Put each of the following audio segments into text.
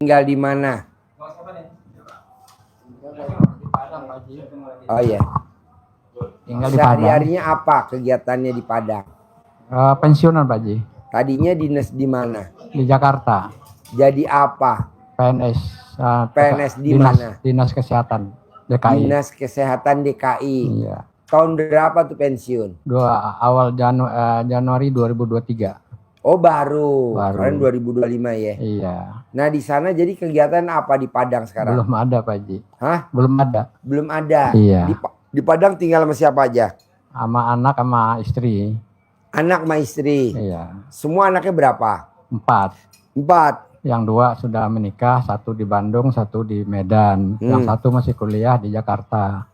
tinggal di mana? Oh iya. Tinggal di Padang. Sehari-harinya apa kegiatannya di Padang? Pensiunan Pak Ji. Tadinya dinas di mana? Di Jakarta. Jadi apa? PNS. PNS di mana? Dinas Kesehatan DKI. Dinas Kesehatan DKI. Iya. Tahun berapa tuh pensiun? Awal Januari 2023. Oh baru. Baru. Kemarin 2025 ya. Iya. Nah di sana jadi kegiatan apa di Padang sekarang? Belum ada Pak Ji. Hah? Belum ada. Belum ada. Iya. Di Padang tinggal sama siapa aja? Sama anak sama istri. Anak sama istri. Iya. Semua anaknya berapa? 4. Yang 2 sudah menikah, 1 di Bandung, 1 di Medan. Yang 1 masih kuliah di Jakarta.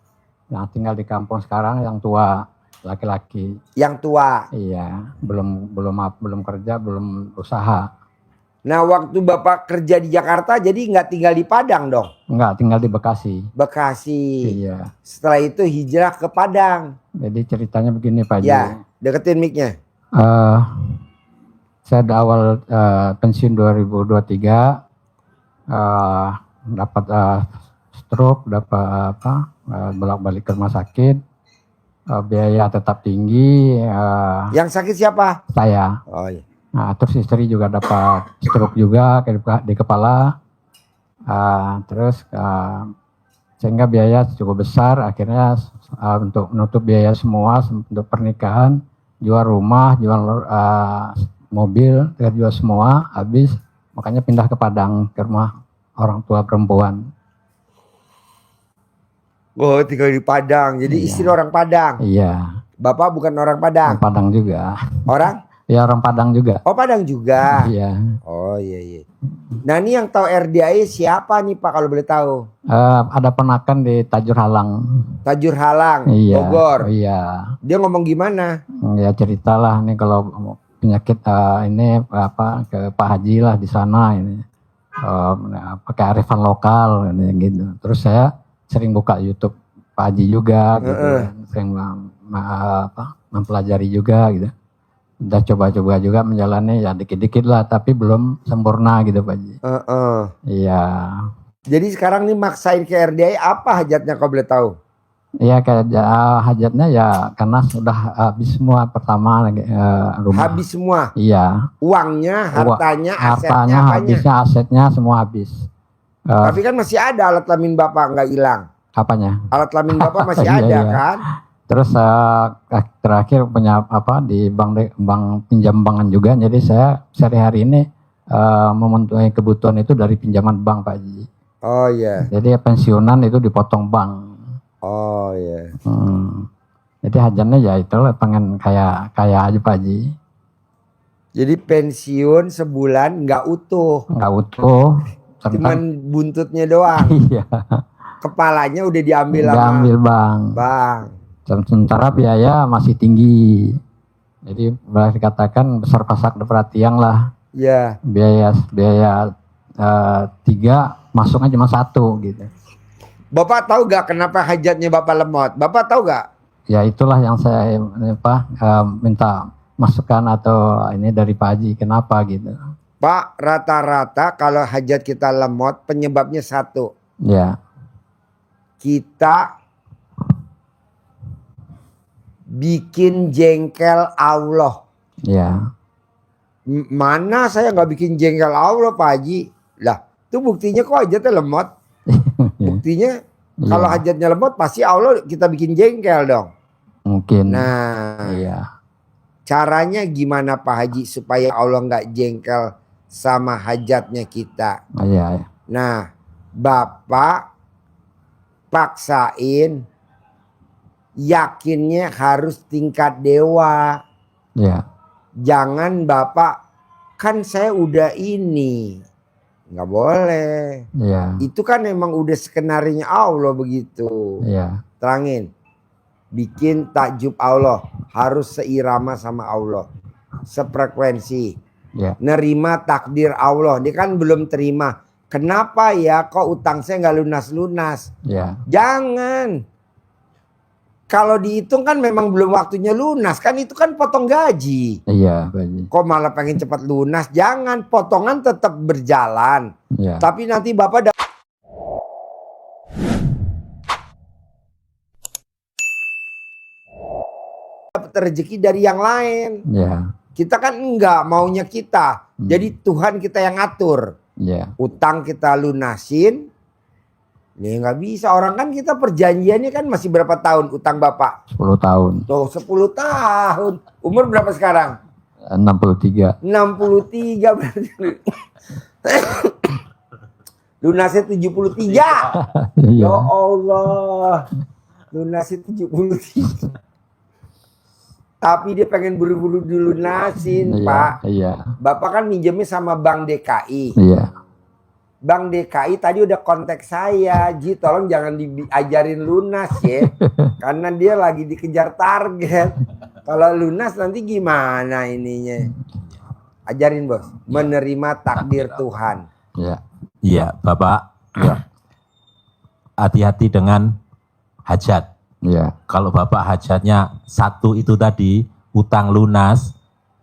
Yang tinggal di kampung sekarang yang tua, laki-laki. Yang tua. Iya, belum kerja, belum usaha. Nah waktu Bapak kerja di Jakarta jadi nggak tinggal di Padang dong? Enggak, tinggal di Bekasi. Bekasi. Iya. Setelah itu hijrah ke Padang. Jadi ceritanya begini Pak Ji. Ya, deketin mic-nya. Saya di awal pensiun 2023 dapat stroke, dapat bolak-balik ke rumah sakit, biaya tetap tinggi. Yang sakit siapa? Saya. Oh iya. Nah, terus istri juga dapat stroke juga di kepala, terus sehingga biaya cukup besar. Akhirnya untuk menutup biaya semua untuk pernikahan, jual rumah, jual mobil, jual semua habis. Makanya pindah ke Padang ke rumah orang tua perempuan. Oh tinggal di Padang, jadi Iya. istri orang Padang. Iya. Bapak bukan orang Padang. Orang Padang juga. Orang? Ya orang Padang juga. Oh Padang juga. Iya. Oh iya. Nah ini yang tahu RDI siapa nih Pak kalau boleh tahu? Ada penakan di Tajur Halang. Tajur Halang, Iya. Bogor. Iya. Dia ngomong gimana? Ya ceritalah nih kalau penyakit ini ke Pak Haji lah di sana ini. Pakai arifan lokal ini gitu. Terus saya sering buka YouTube Pak Haji juga gitu. Sering mempelajari juga gitu. Udah coba-coba juga menjalani ya dikit-dikit lah, tapi belum sempurna gitu Pak Haji. Iya. Jadi sekarang nih maksain ke RDI apa hajatnya kau boleh tahu? Iya kayak hajatnya ya karena sudah habis semua pertama rumah. Habis semua? Iya. Uangnya, hartanya, asetnya, habisnya, asetnya semua habis. Tapi kan masih ada alat kelamin Bapak nggak hilang. Apanya? Alat kelamin Bapak masih Iya, ada iya. kan? Terus terakhir punya di bank pinjam bankan juga. Jadi saya sehari-hari ini memenuhi kebutuhan itu dari pinjaman bank Pak Haji. Oh iya. Jadi pensiunan itu dipotong bank. Oh iya. Jadi hajatnya ya itulah pengen kaya aja Pak Haji. Jadi pensiun sebulan nggak utuh. Nggak utuh. Cuman buntutnya doang. Iya. Kepalanya udah diambil bang. Sementara biaya masih tinggi. Jadi boleh dikatakan besar pasak perhatian lah. Iya. Biaya 3 masuknya cuma 1 gitu. Bapak tahu gak kenapa hajatnya Bapak lemot? Bapak tahu gak? Ya itulah yang saya minta masukan atau ini dari Pak Haji kenapa gitu. Pak, rata-rata kalau hajat kita lemot penyebabnya 1. Ya. Kita bikin jengkel Allah. Ya. Mana saya nggak bikin jengkel Allah Pak Haji? Lah, itu buktinya kok hajatnya lemot. Buktinya kalau hajatnya lemot pasti Allah kita bikin jengkel dong. Mungkin. Nah, iya. Caranya gimana Pak Haji supaya Allah nggak jengkel sama hajatnya kita? Iya. Nah, Bapak paksain yakinnya harus tingkat dewa. Ya. Jangan Bapak kan saya udah ini. Nggak boleh. Ya. Itu kan emang udah skenarionya Allah begitu. Ya. Terangin. Bikin takjub Allah. Harus seirama sama Allah. Sefrekuensi. Ya. Nerima takdir Allah. Dia kan belum terima. Kenapa ya kok utang saya nggak lunas-lunas? Ya. Jangan. kalau dihitung kan memang belum waktunya lunas. Kan itu kan potong gaji. Iya, Pak Haji. Kok malah pengen cepat lunas? Jangan, potongan tetap berjalan. Iya. Tapi nanti Bapak dapat rezeki dari yang lain. Iya. Kita kan enggak, maunya kita. Jadi Tuhan kita yang ngatur. Iya. Utang kita lunasin. Ini nggak bisa. Orang kan kita perjanjiannya kan masih berapa tahun utang Bapak? 10 tahun. Tuh 10 tahun. Umur berapa sekarang? 63. 63 berarti. Lunasnya 73. Iya. Ya Allah. Lunasnya 73. Tapi dia pengen buru-buru dilunasin, Iya, Pak. iya. Bapak kan minjemnya sama Bank DKI. Iya. Bank DKI tadi udah kontak saya, Ji tolong jangan diajarin lunas ya. Karena dia lagi dikejar target. Kalau lunas nanti gimana ininya? Ajarin bos, menerima takdir Tuhan. Iya. Iya, Bapak. Ya. Hati-hati dengan hajat. Iya. Kalau Bapak hajatnya satu itu tadi, utang lunas,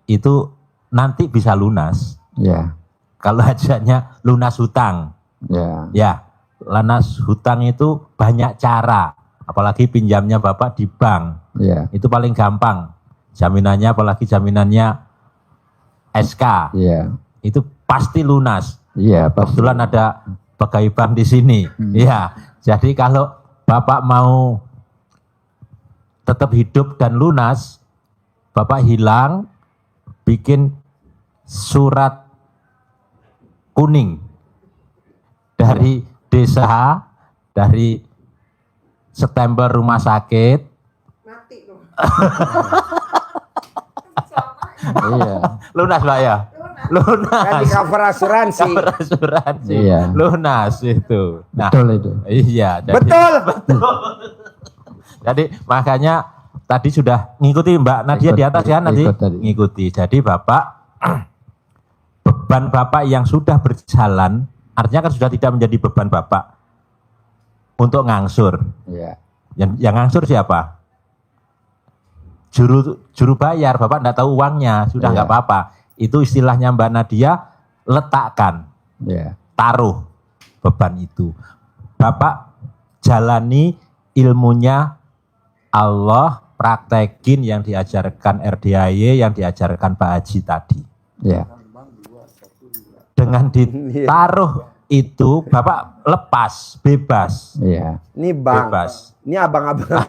itu nanti bisa lunas. Iya. Kalau hajatnya lunas hutang, Iya. ya lunas hutang itu banyak cara. Apalagi pinjamnya Bapak di bank, Iya. itu paling gampang. Jaminannya, apalagi jaminannya SK, Iya. itu pasti lunas. Iya, pasti. Kebetulan ada pegawai bank di sini. Iya. Jadi kalau Bapak mau tetap hidup dan lunas, Bapak hilang, bikin surat kuning dari desa, dari stempel rumah sakit. Iya. Lunas Pak ya? Kan di Lunas. cover asuransi. Asuransi. Iya. Lunas itu. Nah, Betul itu. iya. Betul. Jadi makanya tadi sudah ngikuti Mbak Nadia Ikut, di atas ya nanti ikut tadi. ngikuti. Jadi Bapak beban Bapak yang sudah berjalan artinya kan sudah tidak menjadi beban Bapak untuk ngangsur. Iya. Yang ngangsur siapa? Juru bayar. Bapak enggak tahu uangnya, sudah Iya. enggak apa-apa. Itu istilahnya Mbak Nadia, letakkan, Iya. taruh beban itu. Bapak jalani ilmunya Allah, praktekin yang diajarkan RDAY, yang diajarkan Pak Haji tadi. Iya. Dengan ditaruh itu, Bapak lepas, bebas. Iya. Ini bang. Bebas. Ini abang-abang.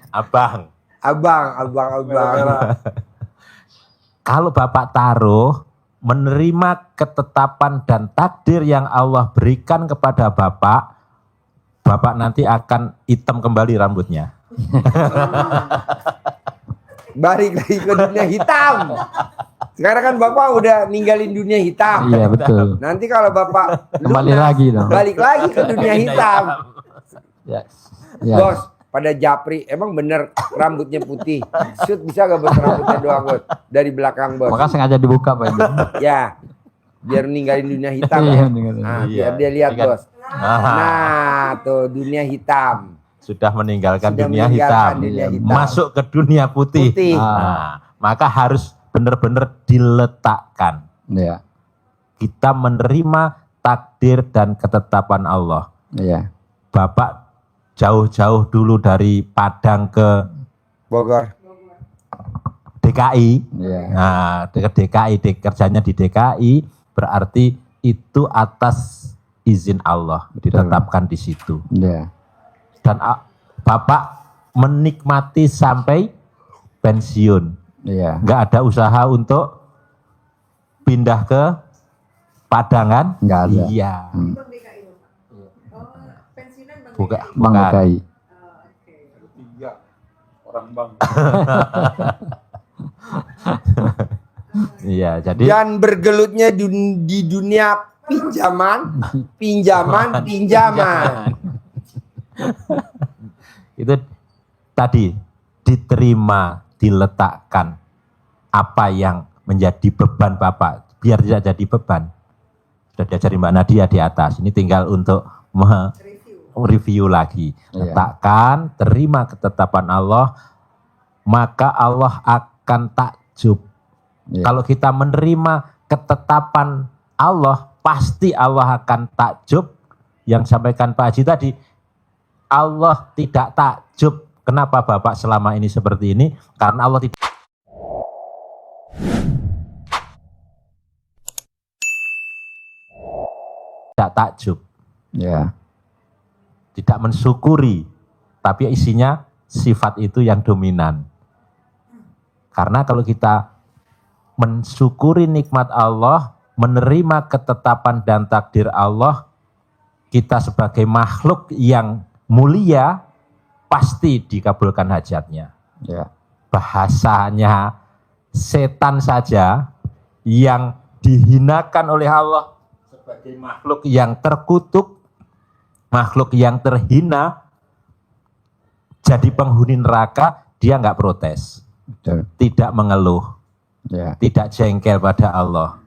Abang, Abang. kalau Bapak taruh, menerima ketetapan dan takdir yang Allah berikan kepada Bapak, Bapak nanti akan hitam kembali rambutnya. Balik lagi ke dunia hitam. Sekarang kan Bapak udah ninggalin dunia hitam. Iya, betul. Nanti kalau Bapak Kembali lunas, lagi dong. balik lagi ke dunia hitam. Ya. Iya. Bos, pada Japri, emang bener rambutnya putih. Shoot bisa gak bos rambutnya doang bos? Dari belakang bos. Maka sengaja dibuka Pak Haji. Ya, biar ninggalin dunia hitam. Iya, Ya. ninggalin. Nah, Iya. biar dia lihat Ingat. bos. Nah, tuh dunia hitam. Sudah meninggalkan Sudah dunia meninggalkan hitam, dunia hitam. masuk ke dunia putih. Putih. Nah, maka harus benar-benar diletakkan. Iya. Kita menerima takdir dan ketetapan Allah. Iya. Bapak jauh-jauh dulu dari Padang ke Bogor. DKI. Iya. Nah, ke DKI, kerjanya di DKI, berarti itu atas izin Allah ditetapkan di situ. Iya. Dan Bapak menikmati sampai pensiun. Iya. Nggak ada usaha untuk pindah ke Padang kan? Nggak ada. Iya. Bukan. Bang DKI. Iya, jadi Dan bergelutnya di dunia pinjaman. itu tadi diterima, diletakkan apa yang menjadi beban Bapak biar tidak jadi beban. Sudah diajari Mbak Nadia di atas. Ini tinggal untuk review lagi. Iya. Letakkan, terima ketetapan Allah, maka Allah akan takjub. Iya. Kalau kita menerima ketetapan Allah, pasti Allah akan takjub. Yang sampaikan Pak Haji tadi, Allah tidak takjub. Kenapa Bapak selama ini seperti ini? Karena Allah tidak takjub, Ya. tidak mensyukuri, tapi isinya sifat itu yang dominan. Karena kalau kita mensyukuri nikmat Allah, menerima ketetapan dan takdir Allah, kita sebagai makhluk yang mulia pasti dikabulkan hajatnya. Ya. Bahasanya setan saja yang dihinakan oleh Allah sebagai makhluk yang terkutuk, makhluk yang terhina, jadi penghuni neraka, dia nggak protes, Betul. tidak mengeluh, Ya. tidak jengkel pada Allah,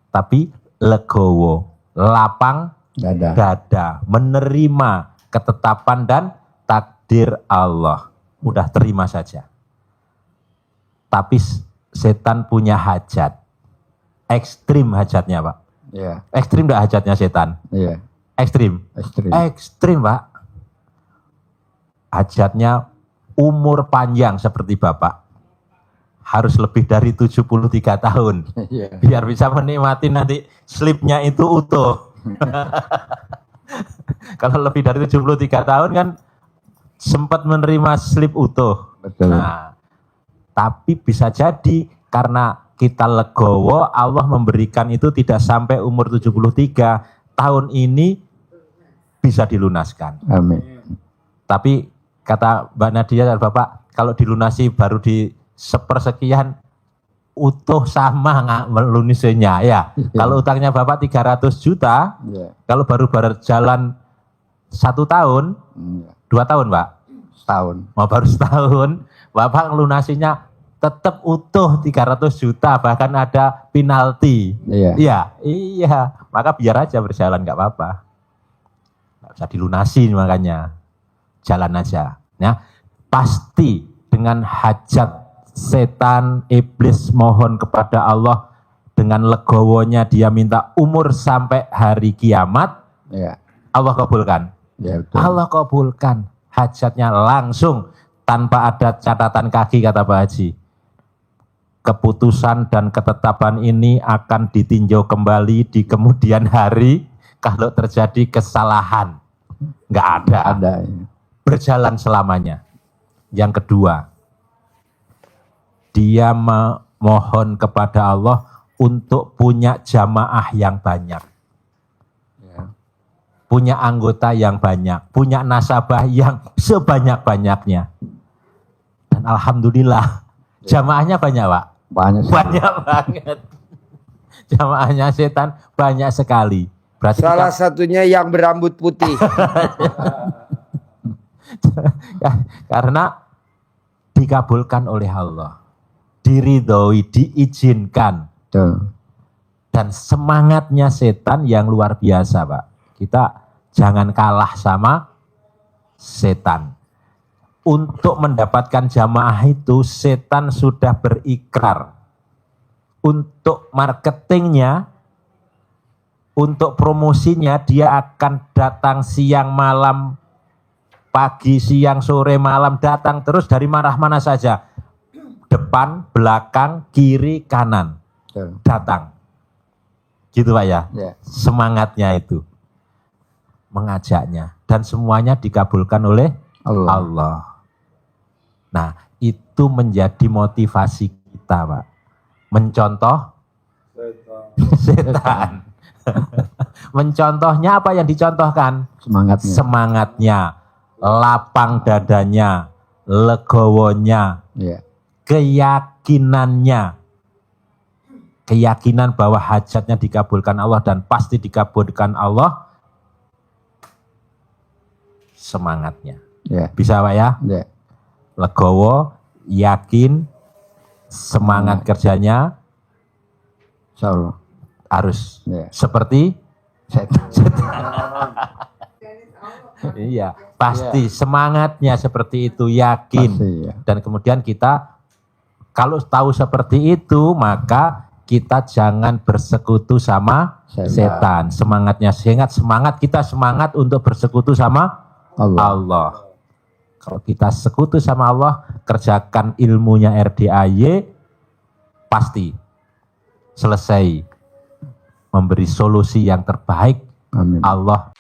tapi legowo, lapang Dada. dada, menerima ketetapan dan takdir Allah. Udah terima saja. Tapi setan punya hajat. Ekstrim hajatnya, Pak. Ya. Ekstrim enggak hajatnya setan? Iya. Ekstrim. Ekstrim. Ekstrim, Pak. Hajatnya umur panjang seperti Bapak. Harus lebih dari 73 tahun. Iya. Biar bisa menikmati nanti slipnya itu utuh. Kalau lebih dari 73 tahun kan sempat menerima slip utuh. Betul. Nah, tapi bisa jadi karena kita legowo, Allah memberikan itu tidak sampai umur 73, tahun ini bisa dilunaskan. Amin. Tapi kata Mbak Nadia dan Bapak, kalau dilunasi baru di sepersekian utuh sama nggak melunasinya ya. Kalau utangnya Bapak 300 juta, Iya. kalau baru berjalan 1 tahun, Iya. 2 tahun Pak, Setahun. mau baru setahun, Bapak lunasinya tetap utuh 300 juta, bahkan ada penalti. Iya. Iya, maka biar aja berjalan nggak apa-apa. Nggak usah dilunasi makanya, jalan aja. Ya, pasti dengan hajat setan, iblis mohon kepada Allah, dengan legowonya dia minta umur sampai hari kiamat, Iya. Allah kabulkan. Ya, betul. Allah kabulkan hajatnya langsung tanpa ada catatan kaki, kata Pak Haji. Keputusan dan ketetapan ini akan ditinjau kembali di kemudian hari kalau terjadi kesalahan. Nggak ada. Ada. Ya. Berjalan selamanya. Yang kedua, dia memohon kepada Allah untuk punya jamaah yang banyak. Ya. Punya anggota yang banyak, punya nasabah yang sebanyak-banyaknya. Dan alhamdulillah, jamaahnya banyak, Pak. Banyak. Banyak banget. Jamaahnya setan banyak sekali. Berarti Salah satunya yang berambut putih. karena dikabulkan oleh Allah, diridhoi, diizinkan. Betul. Dan semangatnya setan yang luar biasa, Pak. Kita jangan kalah sama setan. Untuk mendapatkan jamaah itu, setan sudah berikrar. Untuk marketingnya, untuk promosinya, dia akan datang siang malam, pagi, siang, sore, malam, datang terus dari mana saja. Depan, belakang, kiri, kanan. Betul. Datang. Gitu Pak ya? Ya. Semangatnya itu. Mengajaknya. Dan semuanya dikabulkan oleh Allah. Nah, itu menjadi motivasi kita, Pak. Mencontoh setan. Mencontohnya apa yang dicontohkan? Semangatnya. Semangatnya, lapang dadanya, legowonya, Ya. keyakinannya. Keyakinan bahwa hajatnya dikabulkan Allah dan pasti dikabulkan Allah. Semangatnya. Ya. Bisa Pak ya? Ya. Legowo, yakin, semangat kerjanya Insya Allah. harus Ya. seperti Setan. Iya, pasti semangatnya seperti itu, yakin. Pasti, ya. Dan kemudian kita kalau tahu seperti itu, maka kita jangan bersekutu sama setan. Semangatnya semangat kita semangat untuk bersekutu sama Allah. Kalau kita sekutu sama Allah, kerjakan ilmunya RDAY, pasti selesai memberi solusi yang terbaik. Amin. Allah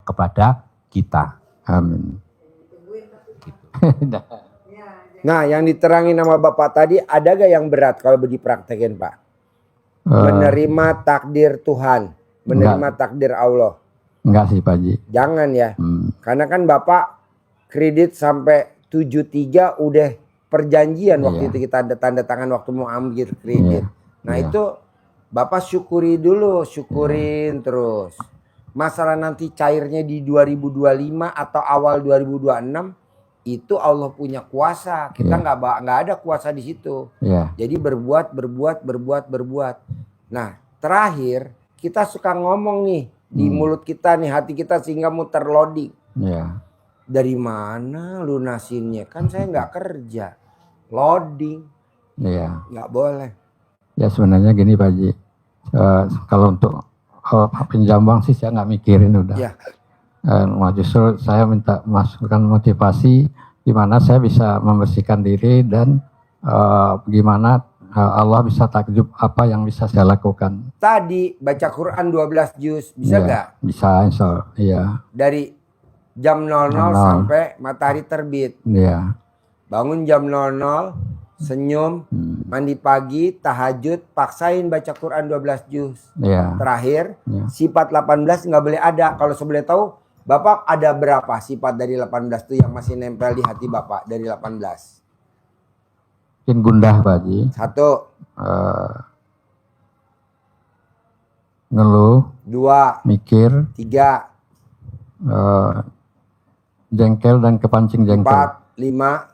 kepada kita. Amin. Nah, yang diterangin nama Bapak tadi ada gak yang berat kalau dipraktekin, Pak? Menerima takdir Tuhan, menerima takdir Allah. Enggak sih Pak Haji. Jangan ya. Karena kan Bapak kredit sampai 73 udah perjanjian waktu itu kita ada tanda tangan waktu mau ambil kredit. Nah itu Bapak syukuri dulu, syukurin terus. Masalah nanti cairnya di 2025 atau awal 2026 itu Allah punya kuasa. Kita nggak ada kuasa di situ. Jadi berbuat. Nah terakhir kita suka ngomong nih di mulut kita nih, hati kita sehingga muter loading. Dari mana lunasinnya? Kan saya nggak kerja, loading. Nggak boleh. Ya sebenarnya gini Pak Haji, kalau untuk pinjam uang sih saya nggak mikirin udah. Justru saya minta masukan motivasi gimana saya bisa membersihkan diri dan gimana Allah bisa takjub apa yang bisa saya lakukan. Tadi baca Quran 12 juz bisa nggak? Bisa, insya Allah. Iya. Dari jam 00 sampai matahari terbit. Bangun jam 00, senyum, mandi pagi, tahajud, paksain baca Quran 12 juz. Terakhir, sifat 18 nggak boleh ada. Kalau saya boleh tahu, Bapak ada berapa sifat dari 18 itu yang masih nempel di hati Bapak dari 18? Mungkin gundah Pak Haji. 1. Ngeluh. 2. Mikir. 3. Jengkel dan kepancing jengkel. 4. 5.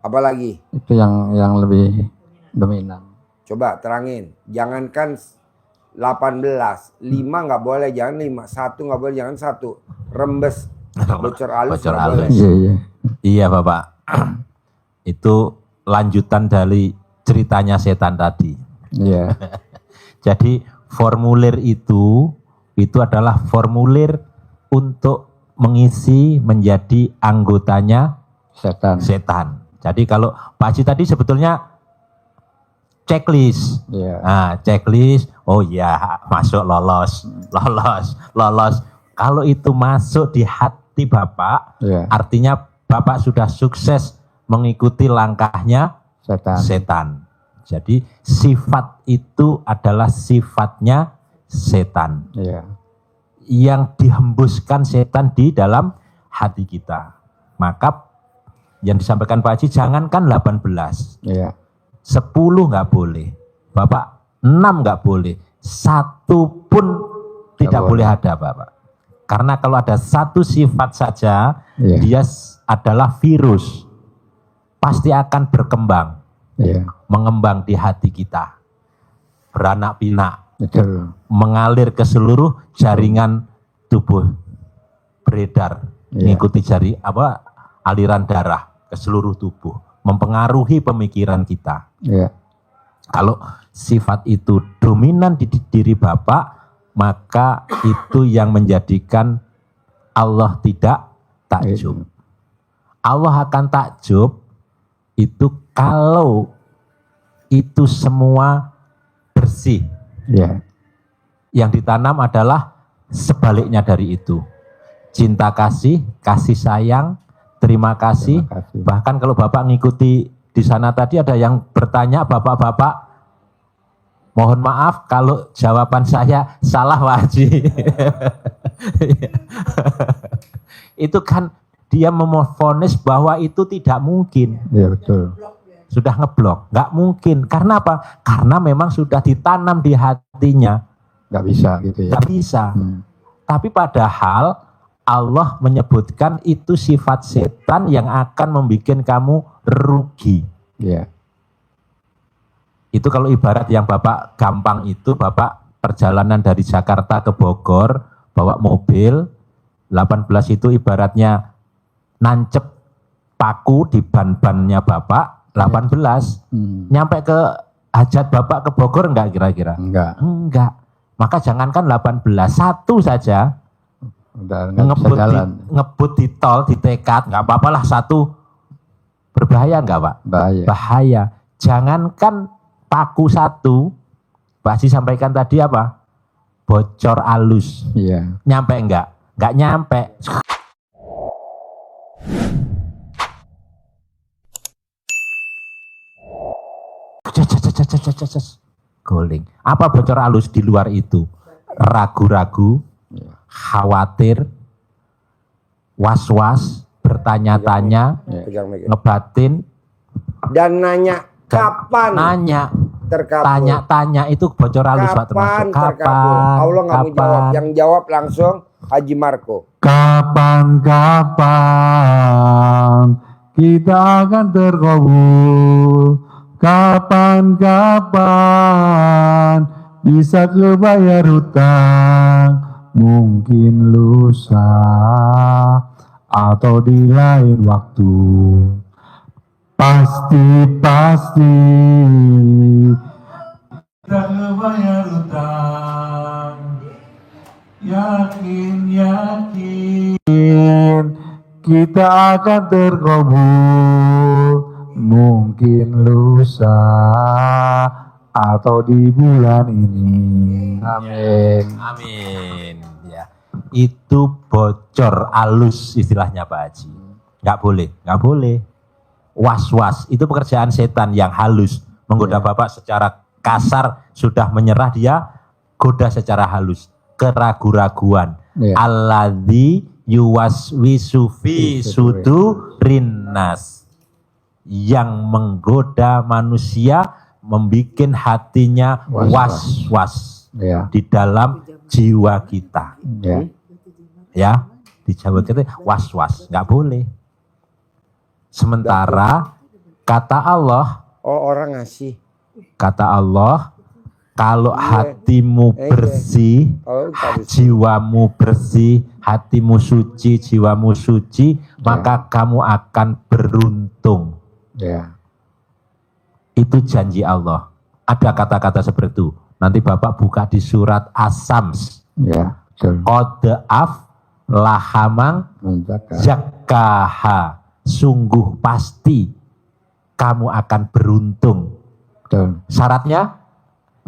Apa lagi? Itu yang lebih dominan. Coba terangin. Jangankan 18, 5 nggak boleh, jangan 5, 1 nggak boleh, jangan 1. Rembes, bocor halus nggak boleh. Iya Bapak. Itu lanjutan dari ceritanya setan tadi. Jadi formulir itu adalah formulir untuk mengisi menjadi anggotanya setan. Jadi kalau Pak Haji tadi sebetulnya checklist. Nah, checklist, oh ya masuk lolos. Kalau itu masuk di hati Bapak, artinya Bapak sudah sukses mengikuti langkahnya setan. Jadi sifat itu adalah sifatnya setan. Yang dihembuskan setan di dalam hati kita. Maka yang disampaikan Pak Haji jangankan 18. 10 nggak boleh, Bapak 6 nggak boleh, 1 pun tidak boleh ada Bapak. Karena kalau ada 1 sifat saja, dia adalah virus, pasti akan berkembang, mengembang di hati kita, beranak pinak, mengalir ke seluruh jaringan tubuh, beredar, mengikuti aliran darah ke seluruh tubuh. Mempengaruhi pemikiran kita. Kalau sifat itu dominan di diri Bapak, maka itu yang menjadikan Allah tidak takjub. Allah akan takjub itu kalau itu semua bersih. Yang ditanam adalah sebaliknya dari itu. Cinta kasih, kasih sayang, terima kasih. Bahkan kalau Bapak ngikuti di sana tadi ada yang bertanya, Bapak-bapak, mohon maaf kalau jawaban saya salah Pak Haji. Itu kan dia memvonis bahwa itu tidak mungkin. Sudah ngeblok, nggak mungkin. Karena apa? Karena memang sudah ditanam di hatinya. Nggak bisa gitu ya. Nggak bisa. Tapi padahal Allah menyebutkan itu sifat setan yang akan membuat kamu rugi. Itu kalau ibarat yang Bapak gampang itu, Bapak perjalanan dari Jakarta ke Bogor, bawa mobil, 18 itu ibaratnya nancep paku di ban-bannya Bapak, 18. Nyampe ke hajat Bapak ke Bogor enggak kira-kira? Enggak. Enggak. Maka jangankan 18, satu saja Udah nggak bisa jalan. ngebut di tol, di tekad, nggak apa-apa lah satu. Berbahaya enggak Pak? Bahaya. Bahaya. Jangankan paku satu, Pak Haji sampaikan tadi apa? Bocor alus. Iya. Nyampe enggak? Enggak nyampe. Guling. Apa bocor alus di luar itu? Ragu-ragu, khawatir, was-was, bertanya-tanya, Pegang mic. ngebatin, Dan nanya kapan nanya, terkabul? tanya-tanya itu bocor halus Pak, Kapan termasuk. terkabul? Allah nggak mau jawab. Yang jawab langsung Haji Marco. Kapan-kapan kita akan terkabul. Kapan-kapan bisa kebayar hutang. Mungkin lusa atau di lain waktu. Pasti kita kebayar hutang. Yakin kita akan terkabul. Mungkin lusa atau di bulan ini. Amin. Amin. Ya. Itu bocor alus istilahnya Pak Haji. Nggak boleh, nggak boleh. Was-was itu pekerjaan setan yang halus, menggoda Bapak secara kasar, sudah menyerah dia goda secara halus, keragu-raguan. Alladzi yuwaswisu fi sudurin nas, yang menggoda manusia, membikin hatinya was-was di dalam jiwa kita. Ya, di Jawa kita was-was, nggak boleh. Sementara kata Allah, orang ngasih. kata Allah, kalau hatimu bersih, jiwamu bersih, hatimu suci, jiwamu suci, maka kamu akan beruntung. Itu janji Allah. Ada kata-kata seperti itu. Nanti Bapak buka di surat As-Sams. Qad aflahamang zakkaha. Sungguh pasti kamu akan beruntung. Syaratnya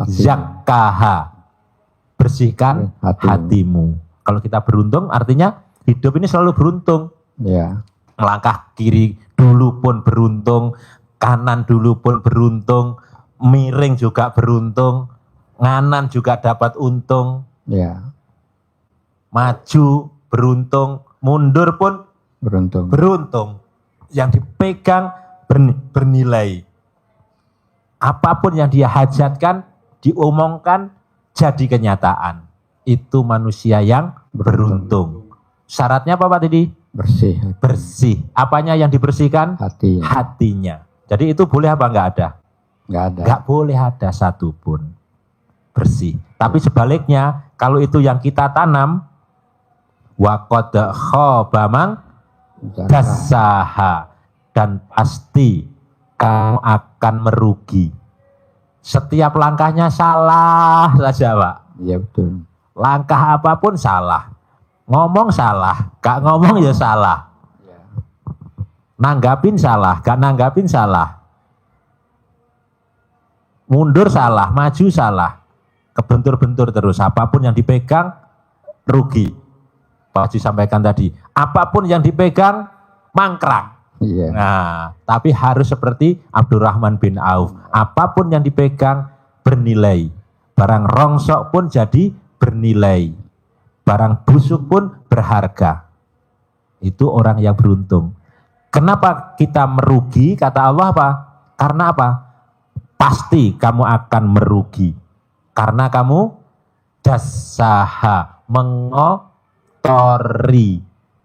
zakkaha, bersihkan hatimu. Kalau kita beruntung artinya hidup ini selalu beruntung. Melangkah kiri dulu pun beruntung, kanan dulu pun beruntung, miring juga beruntung, nganan juga dapat untung. Maju beruntung, mundur pun beruntung. Yang dipegang bernilai. Apapun yang dia hajatkan, diomongkan, jadi kenyataan. Itu manusia yang beruntung. Syaratnya apa Pak tadi? Bersih. Apanya yang dibersihkan? Hatinya. Jadi itu boleh apa enggak ada? Enggak boleh ada satupun. Bersih. Tapi sebaliknya, kalau itu yang kita tanam, wa qad khaba man dassaha, dan pasti kamu akan merugi. Setiap langkahnya salah saja Pak. Iya betul. Langkah apapun salah. Ngomong salah, gak ngomong ya salah. Nanggapin salah, gak nanggapin salah. Mundur salah, maju salah. Kebentur-bentur terus, apapun yang dipegang rugi. Pak Haji sampaikan tadi, apapun yang dipegang mangkrak. Nah, tapi harus seperti Abdurrahman bin Auf. Apapun yang dipegang bernilai. Barang rongsok pun jadi bernilai. Barang busuk pun berharga. Itu orang yang beruntung. Kenapa kita merugi? Kata Allah apa? Karena apa? Pasti kamu akan merugi. Karena kamu dassaha, mengotori.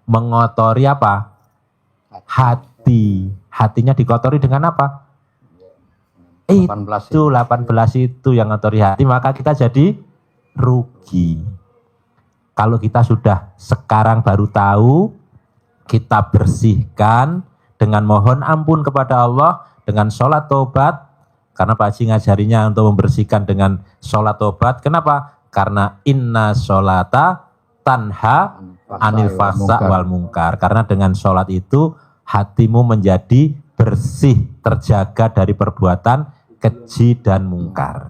Mengotori apa? Hati. Hatinya dikotori dengan apa? 18 Itu 18 itu yang ngotori hati, maka kita jadi rugi. Kalau kita sudah sekarang baru tahu, kita bersihkan dengan mohon ampun kepada Allah, dengan sholat tobat. Karena Pak Haji ngajarinya untuk membersihkan dengan sholat tobat. Kenapa? Karena inna sholata tanha anil fasa wal mungkar. Karena dengan sholat itu hatimu menjadi bersih, terjaga dari perbuatan keji dan mungkar.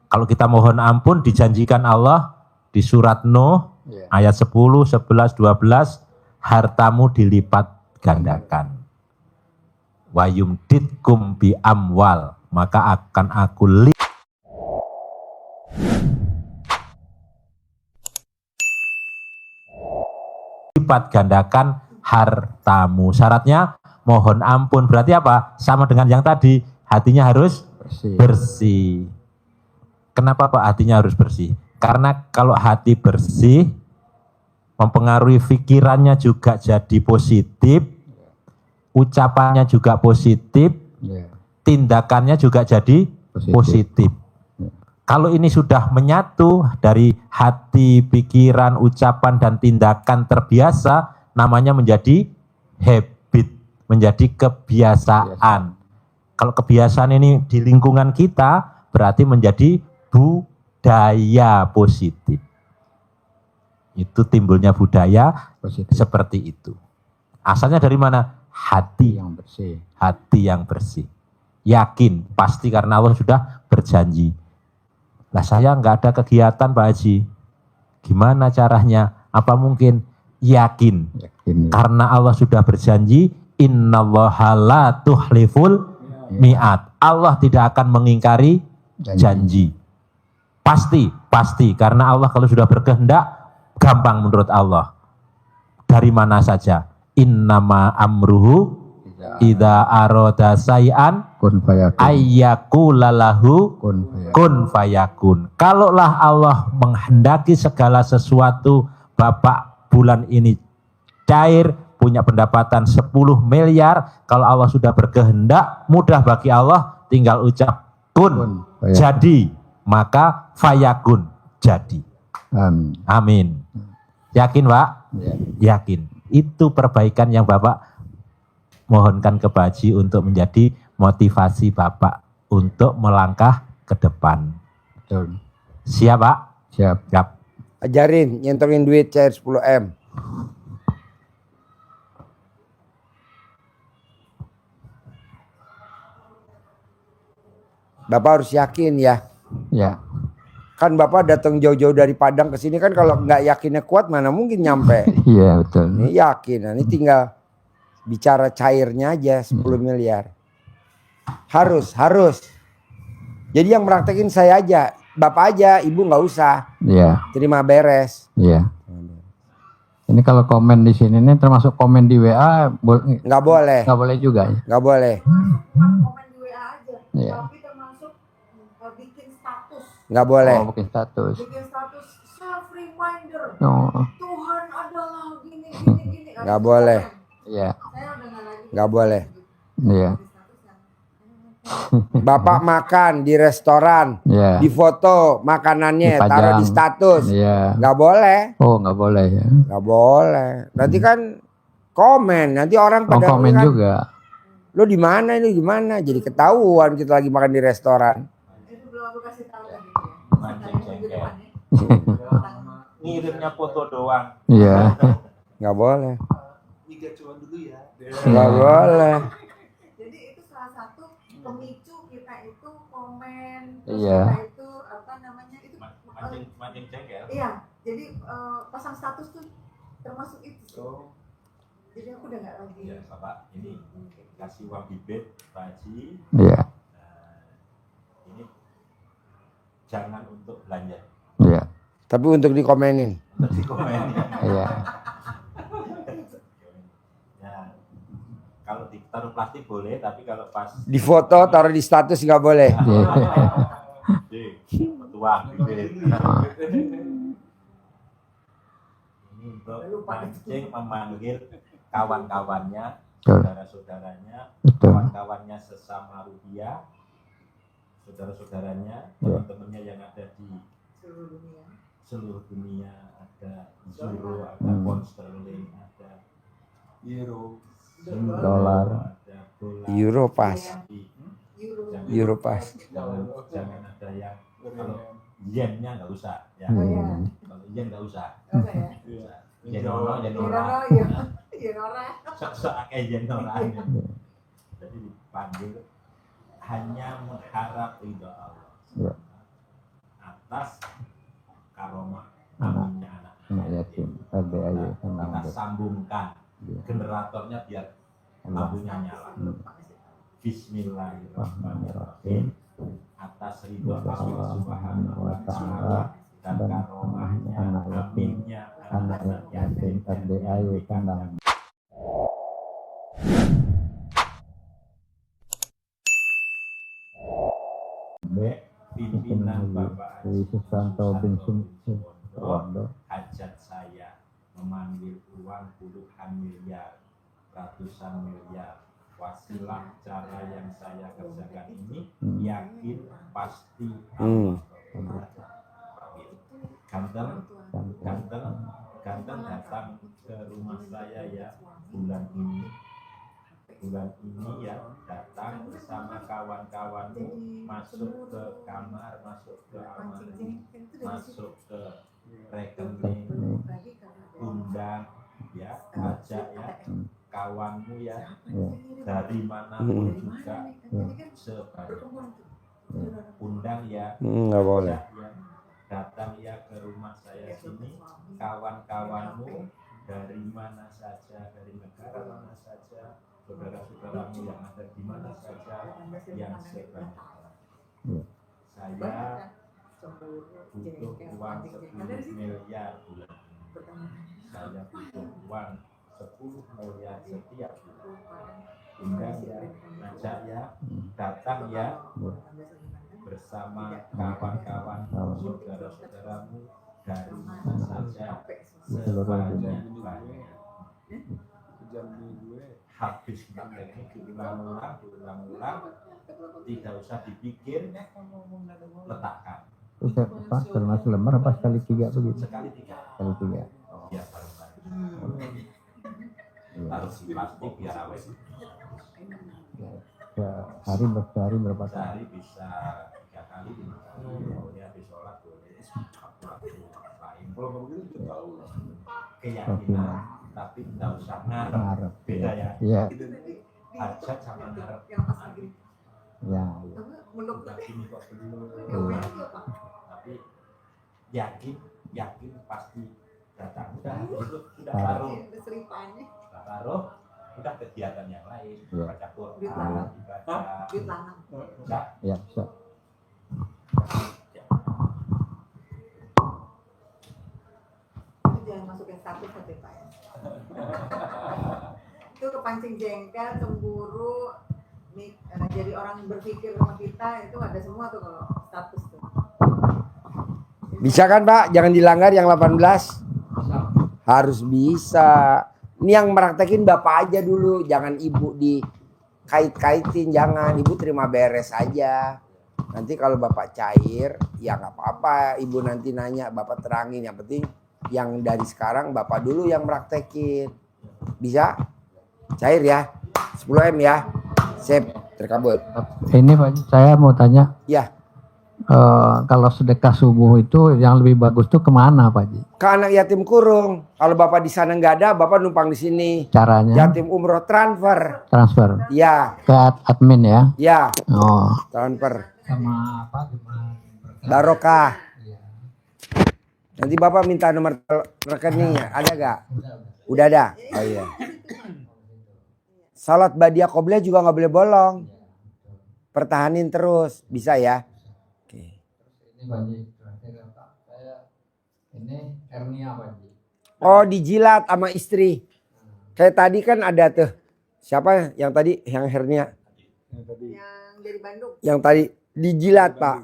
Kalau kita mohon ampun, dijanjikan Allah di surat Nuh ayat 10, 11, 12, hartamu dilipat gandakan. Wa yumditkum bi amwal, maka akan aku lipat gandakan hartamu. Syaratnya mohon ampun. Berarti apa? Sama dengan yang tadi, hatinya harus bersih. Kenapa Pak hatinya harus bersih? Karena kalau hati bersih, mempengaruhi pikirannya juga jadi positif, ucapannya juga positif, tindakannya juga jadi positif. Kalau ini sudah menyatu dari hati, pikiran, ucapan, dan tindakan terbiasa, namanya menjadi habit, menjadi kebiasaan. Kalau kebiasaan ini di lingkungan kita, berarti menjadi budaya positif. Itu timbulnya budaya positif seperti itu. Asalnya dari mana? Hati yang bersih. Hati yang bersih. Yakin, pasti karena Allah sudah berjanji. Lah saya nggak ada kegiatan Pak Haji. Gimana caranya? Apa mungkin? Yakin. Karena Allah sudah berjanji, innallaha la tuhliful mi'at. Allah tidak akan mengingkari janji. Pasti. Karena Allah kalau sudah berkehendak, gampang menurut Allah. Dari mana saja. Innama amruhu idza arada say'an ayyakulalahu kun fayakun. Kalaulah Allah menghendaki segala sesuatu, Bapak bulan ini cair, punya pendapatan 10 miliar, kalau Allah sudah berkehendak, mudah bagi Allah, tinggal ucap kun, jadi, maka fayakun, jadi. Amin. Yakin Pak? Yakin. Itu perbaikan yang Bapak mohonkan ke Pak Haji untuk menjadi motivasi Bapak untuk melangkah ke depan. Betul. Siap Pak? Siap. Ajarin nyentongin duit cair 10M. Bapak harus yakin ya. Ya. Kan Bapak datang jauh-jauh dari Padang ke sini kan, kalau nggak yakinnya kuat mana mungkin nyampe. Iya betul. Ini yakin, nah, ini tinggal bicara cairnya aja 10 miliar. Harus. Jadi yang praktekin saya aja, Bapak aja, Ibu nggak usah. Iya. Terima beres. Iya. Ini kalau komen di sini nih termasuk komen di WA Nggak boleh. Nggak boleh juga ya. Nggak boleh. Komen di WA aja. Iya. Tapi termasuk bikin status. Nggak boleh. Oh, bikin status. Bikin status self reminder. Oh. Tuhan adalah gini. Nggak boleh. Iya. Saya udah nggak lagi. Nggak boleh. Iya. Bapak makan di restoran, Iya. di foto makanannya, Dipajang. taruh di status. Iya. Nggak boleh. Oh, nggak boleh ya. Nggak boleh. Nanti kan komen, nanti orang Oh, pada komen kan, juga. Lo di mana ini gimana? Jadi ketahuan kita lagi makan di restoran. Itu belum aku kasih tahu lagi. Mancing jengkel. Ngirimnya foto doang. Iya. Nggak boleh. Tiga cuan dulu ya. Nggak boleh. Jadi itu salah satu pemicu kita itu komen. Iya. Kita itu apa namanya itu. Mancing jengkel. Iya. Jadi pasang status tuh termasuk itu. Jadi aku udah nggak lagi. Ya Bapak, ini kasih uang bibit Pak Haji. Iya. Ini jangan untuk belanja, Iya. Tapi untuk dikomenin. untuk di komen. Iya. Ya, kalau ditaruh plastik boleh, tapi kalau pas Di foto taruh di status nggak boleh. uang bibit. Ini untuk mancing memanggil kawan-kawannya, Betul. saudara-saudaranya, Betul. kawan-kawannya sesama rupiah, saudara-saudaranya, Ya. teman-temannya yang ada di seluruh dunia. seluruh dunia, ada euro, ada pound sterling, ada euro, Dolar. ada dolar. Euro pas. Tapi Euro. jangan- Euro pas. jangan ada yang kalau yennya nggak usah ya. Oh ya. Kalau yen nggak usah. Apa ya? Yen ono, yen ora. Yenora, ya. Yenora. Sok-sok akeh yen ora. Jadi dipanggil hanya mengharap ridho Allah Ya. atas karomah Anak. aminnya Anak yatim. LBAY. kita sambungkan Ya. generatornya biar lampunya nyala. Bismillahirrahmanirrahim. Atas ridho Allah Subhanahu wa taala dan karomahnya Anak yatim. aminnya Anak yatim. LBAY. Kandang. Pimpinan Bapak Haji Susanto bin Suwondo, hajat saya memanggil uang puluhan miliar, ratusan miliar. Wasilah cara yang saya kerjakan ini yakin pasti Allah. Ganteng, ganteng, ganteng datang ke rumah saya ya bulan ini ya, datang bersama kawan-kawanmu, masuk ke kamar, masuk ke almari, masuk ke rekening, undang ya, ajak ya kawanmu ya, dari manapun juga sebanyak, undang ya, Nggak boleh. ajak ya, datang ya ke rumah saya sini, kawan-kawanmu dari mana saja, dari negara mana saja, saudara-saudaramu yang ada di mana saja, yang sebanyak. Saya butuh uang 10 miliar bulan ini. Saya butuh uang 10 miliar setiap bulan. Undang ya, ajak ya, datang ya, bersama kawan-kawan, saudara-saudaramu dari mana saja, sebanyak-banyak. Habis teknik diulang-ulang, tidak usah dibikin, letakkan. Itu apa? Termasuk lembar apa sekali 3 begitu? Sekali 3. Sekali 3. Ya bareng-bareng. Taruh di plastik biar awet. Sehari berapa kali? Sehari bisa 3 kali, 5 kali. Ya habis sholat boleh. Lain. Kalau begitu kita tahu lah. Keyakinan, tapi tidak usah ngarep. Ngarep. Beda ya. Iya. Hajat sama ngarep. Yang pas lagi Ya. meluk Udah gini kok belum. Iya. Tapi yakin pasti datang. Udah itu sudah Taruh. taruh. ada seripanya. Sudah taruh. Udah kegiatan yang lain. Iya. Baca Duit Quran, lanang. ibadah. Duit lanang. Bisa. Ya, bisa. Itu jangan masukin status nanti Pak ya. Itu kepancing jengkel, cemburu, jadi orang berpikir sama kita itu ada semua tuh kalau status tuh. Bisa kan Pak? Jangan dilanggar yang 18. Harus bisa. Ini yang meraktekin Bapak aja dulu. Jangan Ibu dikait-kaitin. Jangan. Ibu terima beres aja. Nanti kalau Bapak cair, ya nggak apa-apa. Ibu nanti nanya, Bapak terangin. Yang penting yang dari sekarang Bapak dulu yang meraktekin. Bisa? Cair ya? 10 M ya? Sip. Terkabut. Ini Pak, saya mau tanya. Ya. Kalau sedekah subuh itu yang lebih bagus tuh kemana Pak Ji? Ke anak yatim kurung. Kalau Bapak di sana nggak ada, Bapak numpang di sini. Caranya Yatim umroh transfer. transfer Ya, ke admin ya? ya, Oh. transfer. Sama apa? Barokah. Nanti Bapak minta nomor rekeningnya, ada gak? Udah ada. Oh iya. Salat badiah qobliyah juga nggak boleh bolong. Pertahanin terus, bisa ya? Oke. Ini Pak Ji, saya ini hernia Pak Ji. Oh, dijilat sama istri. Kayak tadi kan ada tuh. Siapa yang tadi yang hernia? Yang dari Bandung. Yang tadi dijilat, Pak.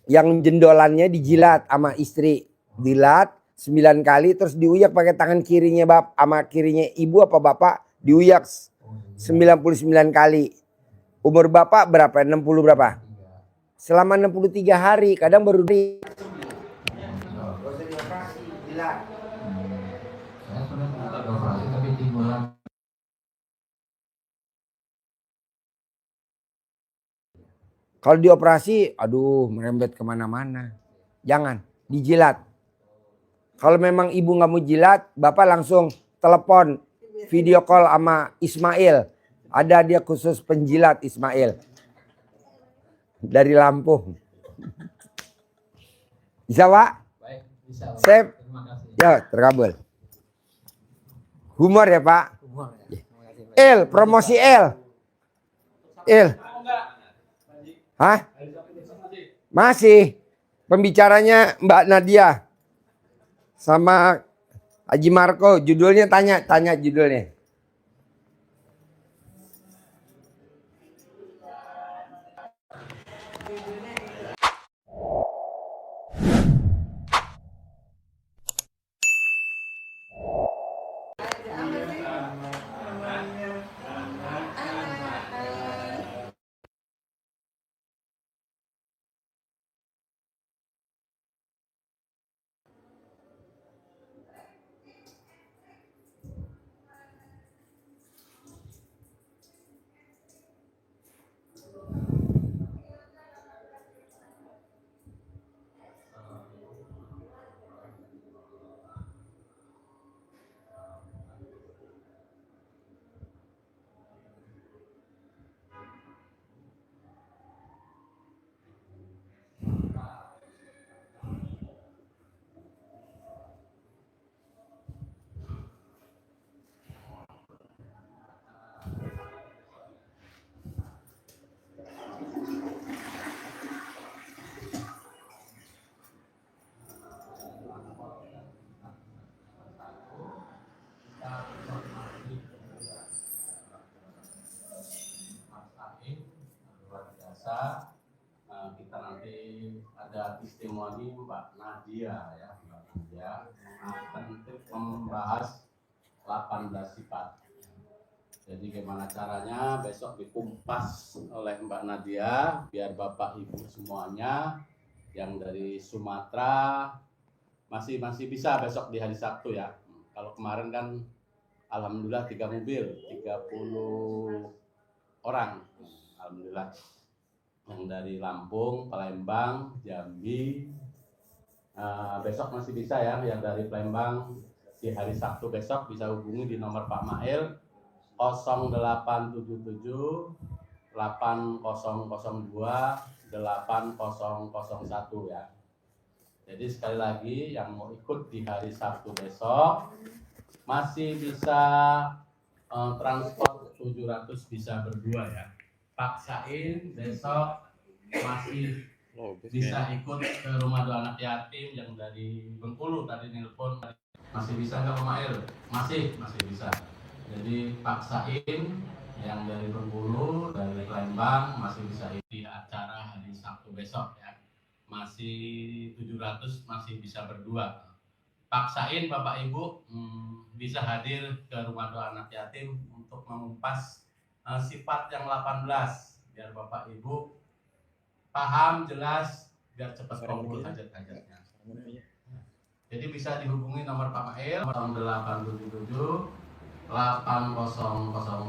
Yang jendolannya dijilat sama istri. Dilat 9 kali terus diuyak pakai tangan kirinya sama kirinya ibu apa bapak diuyak 99 kali. Umur bapak berapa? 60 berapa? selama 63 hari, kadang baru di Saya sudah pernah operasi tapi timuran. Kalau dioperasi, aduh merembet kemana-mana. Jangan, dijilat. Kalau memang ibu nggak mau jilat, bapak langsung telepon, video call sama Ismail. Ada dia khusus penjilat Ismail. Dari Lampung. Bisa Pak? Baik, bisa. Sip. Terima kasih. Ya, terkabul. Humor ya Pak? Humor ya. Terima kasih. Il, promosi Il. Il. Hah? Masih. Pembicaranya Mbak Nadia. Sama Haji Marco. Judulnya tanya judulnya. Luar biasa. Kita nanti ada testimoni Mbak Nadia ya, Mbak Nadia akan membahas 18 sifat. Jadi gimana caranya besok dikumpas oleh Mbak Nadia biar Bapak Ibu semuanya yang dari Sumatera masih bisa besok di hari Sabtu ya. Kalau kemarin kan alhamdulillah 3 mobil, 30 orang. Alhamdulillah. Yang dari Lampung, Palembang, Jambi. Besok masih bisa ya, yang dari Palembang di hari Sabtu besok bisa hubungi di nomor Pak Mail 0877 8002 8001 ya. Jadi sekali lagi yang mau ikut di hari Sabtu besok masih bisa transport 700 bisa berdua ya. Paksain besok masih bisa ikut ke rumah dua anak yatim yang dari Bengkulu tadi nelpon. Masih bisa nggak Pak Mail? Masih bisa. Jadi paksain yang dari Bengkulu, dari Palembang masih bisa di acara hari Sabtu besok ya. Masih 700 masih bisa berdua. Paksain Bapak Ibu bisa hadir ke rumah doa anak yatim untuk mengupas sifat yang 18 biar Bapak Ibu paham jelas biar cepat kumpul hajat-hajatnya. Jadi bisa dihubungi nomor Pak Mail 0877 800.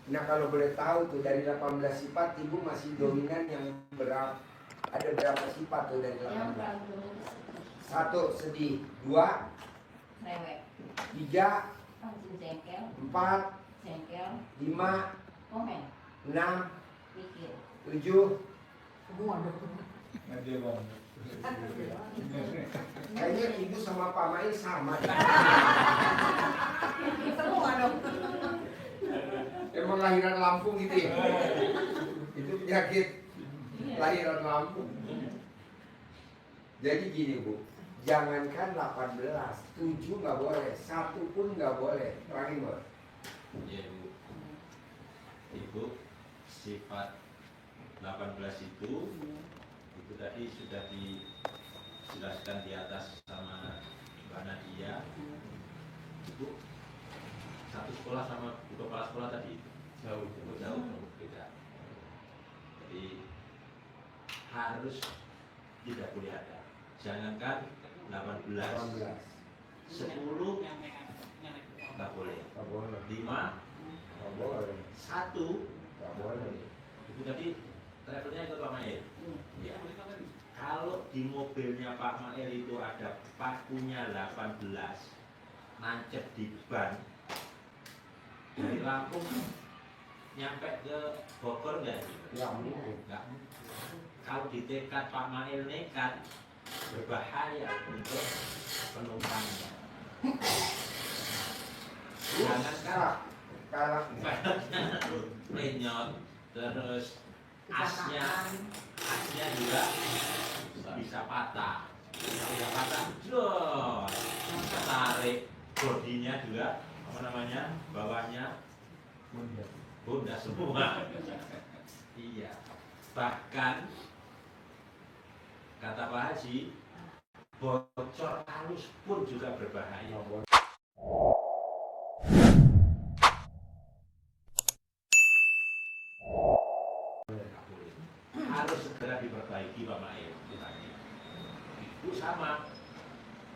Nah kalau boleh tahu tuh dari 18 sifat ibu masih dominan yang berapa? Ada berapa sifat tuh dari 18? 1 sedih, 2 Rewek, 3 jengkel, 4 jengkel, 5 komen, 6 pikir. 7. Kayaknya ibu sama Pak Mail sama. Semua dong. Emang lahiran Lampung gitu ya? Itu penyakit lahiran Lampung. Jadi gini Bu, jangankan 18, 7 nggak boleh, 1 pun nggak boleh. Terangin Bu. Ya Bu, Ibu sifat 18 itu tadi sudah dijelaskan di atas sama Mbak Nadia. Ibu satu sekolah sama bu kepala sekolah tadi jauh beda. harus tidak boleh ada. Jangankan 18, 10 nggak boleh. 5, 1 itu tadi travelnya ikut Pak Mail. Ya. Kalau di mobilnya Pak Mail itu ada pakunya 18, nancep di ban dari Lampung nyampe ke Bogor nggak? Nggak. Kalau di tekad Pak Mail nekat, berbahaya untuk penumpangnya. Jangan lenyot, terus asnya juga bisa patah. Bisa patah, bisa tarik bodinya juga, apa namanya, bawahnya bunda semua. Iya. Bahkan kata Pak Haji, bocor halus pun juga berbahaya. Harus segera diperbaiki Pak Mail. Itu sama.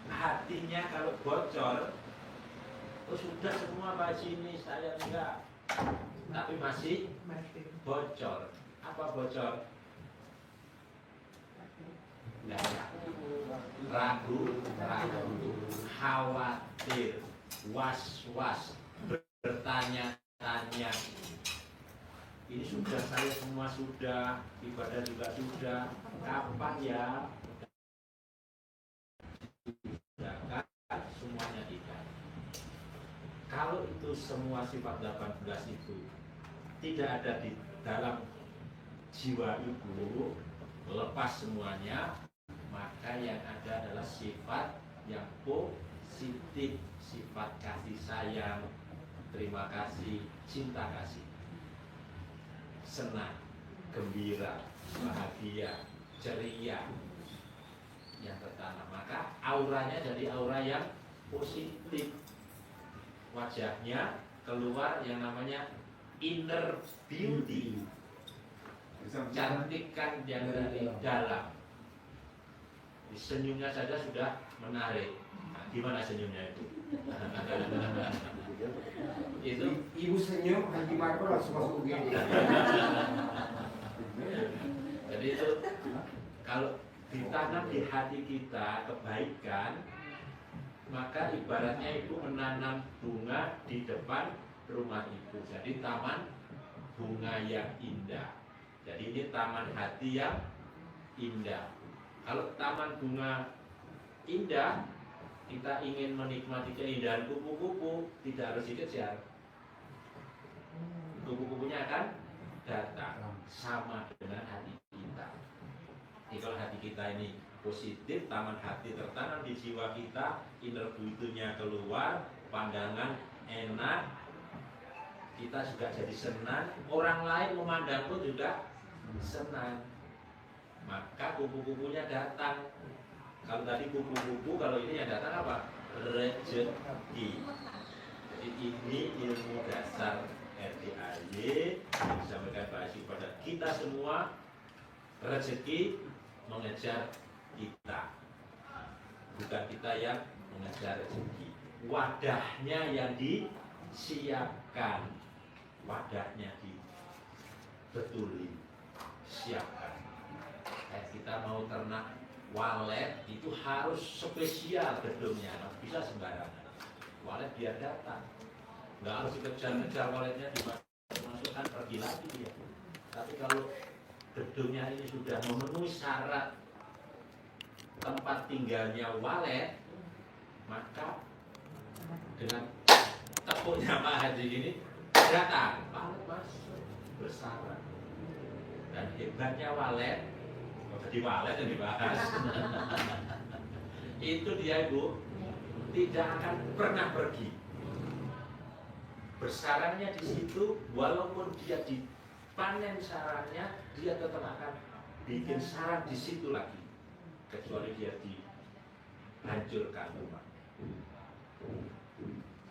Hatinya kalau bocor, oh sudah semua Pak Haji ini saya enggak. Tapi masih bocor. Apa bocor? Ragu, khawatir, was-was, bertanya-tanya. Ini sudah, saya semua sudah, ibadah juga sudah. Kapan ya? Sudah kan? Semuanya tidak. Kalau itu semua sifat 18 itu tidak ada di dalam jiwa ibu, lepas semuanya, maka yang ada adalah sifat yang positif, sifat kasih sayang, terima kasih, cinta kasih, senang, gembira, bahagia, ceria yang tertanam. Maka auranya jadi aura yang positif. Wajahnya keluar yang namanya inner beauty, cantikan yang dari dalam. Senyumnya saja sudah menarik. Nah, gimana senyumnya itu? Itu Ibu senyum, Haji Marco langsung masuk begini. jadi itu kalau ditanam di hati kita kebaikan, maka ibaratnya ibu menanam bunga di depan rumah ibu. Jadi taman bunga yang indah. Jadi ini taman hati yang indah. Kalau taman bunga indah, kita ingin menikmati keindahan kupu-kupu, tidak harus dikejar. Kupu-kupunya akan datang, sama dengan hati kita. Jadi kalau hati kita ini positif, taman hati tertanam di jiwa kita, inner beauty-nya keluar, pandangan enak, kita juga jadi senang, orang lain memandang pun juga senang. Maka kupu-kupunya datang. Kalau tadi kupu-kupu, kalau ini yang datang apa? Rezeki. Jadi ini ilmu dasar RDAY yang disampaikan Pak Haji pada kita semua. Rezeki mengejar kita, bukan kita yang mengejar rezeki. Wadahnya yang disiapkan, wadahnya dibetulin, siapkan. Kita mau ternak walet itu harus spesial gedungnya, nggak bisa sembarangan. Walet biar datang, nggak harus dikejar-kejar waletnya dimasukkan pergi lagi dia. Tapi kalau gedungnya ini sudah memenuhi syarat tempat tinggalnya walet, maka dengan tepuknya Pak Haji ini datang walet masuk bersyarat. Dan hebatnya walet, jadi walet yang dibahas. Itu dia ibu tidak akan pernah pergi. Bersarangnya di situ, walaupun dia dipanen sarangnya, dia tetap akan bikin sarang di situ lagi, kecuali dia dihancurkan rumah.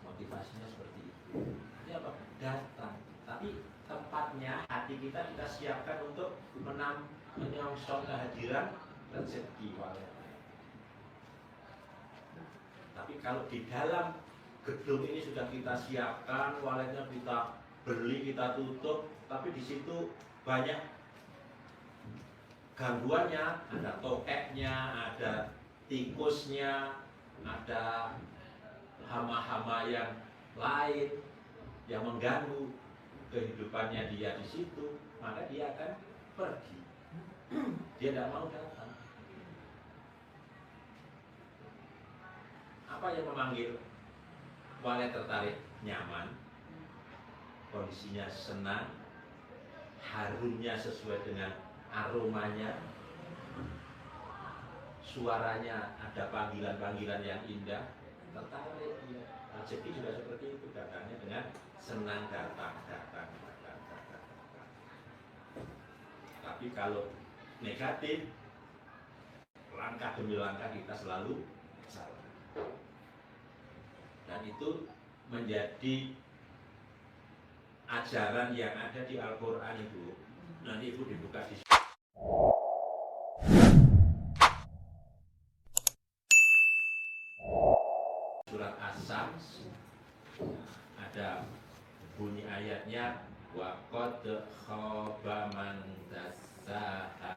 Motivasinya seperti itu. Ini apa? Datang. Tapi tempatnya hati kita siapkan untuk menyongsong kehadiran rezeki walet. Tapi kalau di dalam gedung ini sudah kita siapkan, waletnya kita beli, kita tutup, tapi di situ banyak gangguannya, ada tokeknya, ada tikusnya, ada hama-hama yang lain yang mengganggu kehidupannya dia di situ, maka dia akan pergi. Dia tidak mau datang. Apa yang memanggil walet tertarik? Nyaman, kondisinya senang, harumnya sesuai dengan aromanya, suaranya ada panggilan-panggilan yang indah, tertarik dia. Rezeki juga seperti itu, datangnya dengan senang, datang. Tapi kalau negatif, langkah demi langkah kita selalu salah. Dan itu menjadi ajaran yang ada di Al-Quran itu. Nanti Ibu dibuka di surat As-Sams, ada bunyi ayatnya wa qad khaba man dassaha.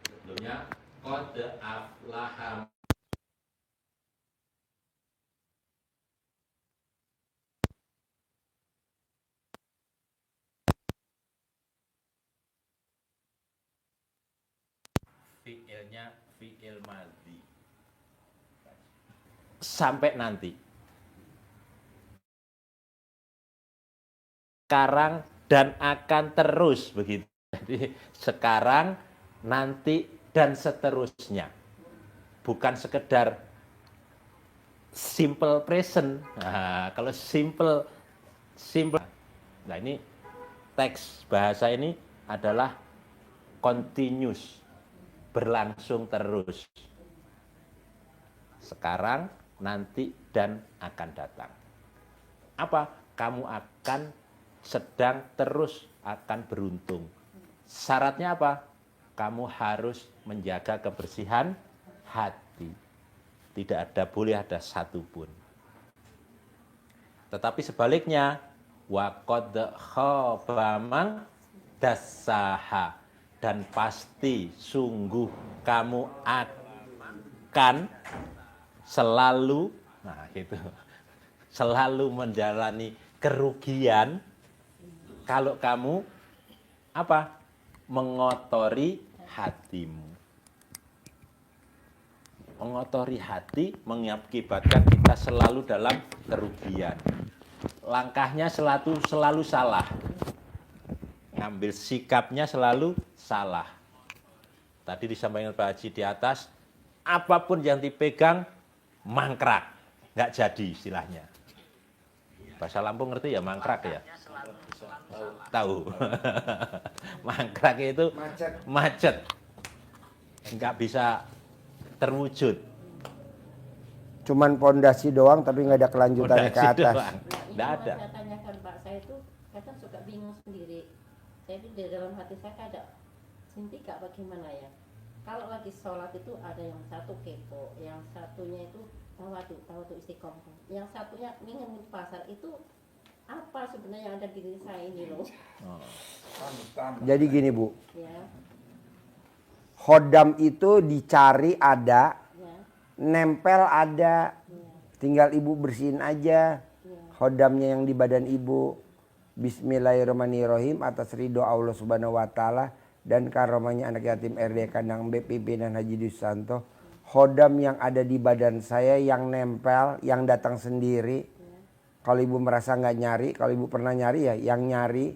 Sebelumnya qad aflaha fi'ilnya fi'il madhi. Sampai nanti. Sekarang dan akan terus begitu. Jadi sekarang, nanti dan seterusnya. Bukan sekedar simple present. Nah, kalau simple. Nah, ini teks bahasa ini adalah continuous, berlangsung terus. Sekarang, nanti, dan akan datang. Apa? Kamu akan sedang terus akan beruntung. Syaratnya apa? Kamu harus menjaga kebersihan hati. Tidak boleh ada satupun. Tetapi sebaliknya, wa qad khaba man dassaha, dan pasti sungguh kamu akan selalu, selalu menjalani kerugian kalau kamu apa? Mengotori hatimu. Mengotori hati mengakibatkan kita selalu dalam kerugian. Langkahnya selalu salah. Ngambil sikapnya selalu salah. Tadi disampaikan Pak Haji di atas, apapun yang dipegang mangkrak, nggak jadi istilahnya. Bahasa Lampung ngerti ya mangkrak ya? Tahu. Mangkrak itu macet. Nggak bisa terwujud. Cuman pondasi doang tapi nggak ada kelanjutannya ke atas. Nggak ada. Saya tanyakan Pak, saya itu kadang suka bingung sendiri. Saya itu di dalam hati saya ada sintika bagaimana ya. Kalau lagi sholat itu ada yang satu kepo, yang satunya itu tawadu istiqomah, yang satunya ingin di pasar. Itu apa sebenarnya yang ada di diri saya ini loh. Jadi gini Bu, Ya, khodam itu dicari ada, ya, nempel ada, ya, tinggal Ibu bersihin aja ya. khodamnya yang di badan Ibu. Bismillahirrahmanirrahim, atas ridho Allah Subhanahu wa taala dan karomahnya anak yatim RD Kandang B pimpinan Haji Dusanto. Khodam yang ada di badan saya yang nempel, yang datang sendiri. Kalau Ibu merasa nggak nyari, kalau Ibu pernah nyari ya, yang nyari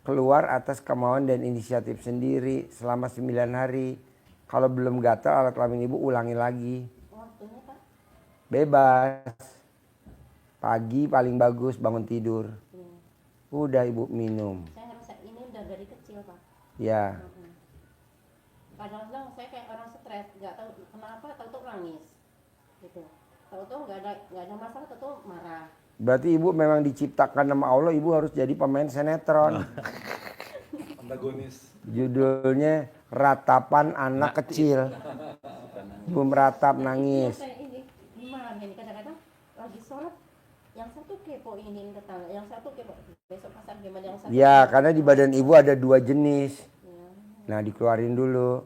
keluar atas kemauan dan inisiatif sendiri selama 9 hari. Kalau belum gatal alat kelamin Ibu ulangi lagi. Waktunya Pak? Bebas. Pagi paling bagus bangun tidur. Ya. Udah Ibu minum. Saya ngerasa ini udah dari kecil Pak. Ya. Kadang-kadang saya kayak orang stres, nggak tahu kenapa, tahu-tahu nangis, gitu. Tahu-tahu nggak ada masalah, tahu-tahu marah. Berarti Ibu memang diciptakan sama Allah, Ibu harus jadi pemain sinetron. Antagonis. Judulnya Ratapan Anak Kecil. Ibu meratap nangis. Kayak ini gimana ini kadang-kadang lagi sholat yang satu kepo ini tetangga, yang satu kepo besok pasang gimana, yang satu Ya, karena di badan ibu ada 2 jenis. ya. Nah, dikeluarin dulu.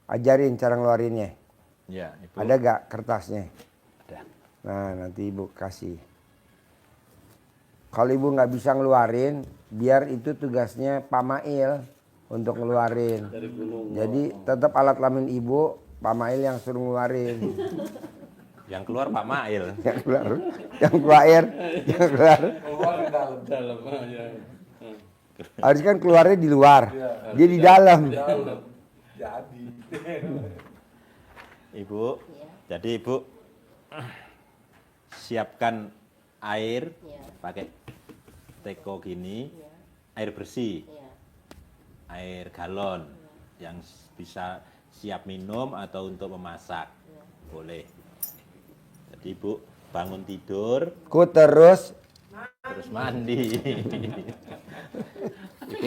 Ajarin cara ngeluarinnya. Ya, Ibu. Ada gak kertasnya? Ada. Nah, nanti ibu kasih. Kalau ibu nggak bisa ngeluarin, biar itu tugasnya Pak Mail untuk ngeluarin. Jadi tetap alat kelamin ibu, Pak Mail yang suruh ngeluarin. Yang keluar Pak Mail. Yang keluar, yang keluar air, yang keluar. Dalam aja. Harus kan keluarnya di luar, dia di dalam. Jadi. Ibu, Iya. jadi Ibu siapkan air Iya. pakai teko gini, Iya. air bersih, Iya. air galon yang bisa siap minum atau untuk memasak. Iya. Boleh. Jadi Ibu bangun tidur Ku terus terus mandi. Ibu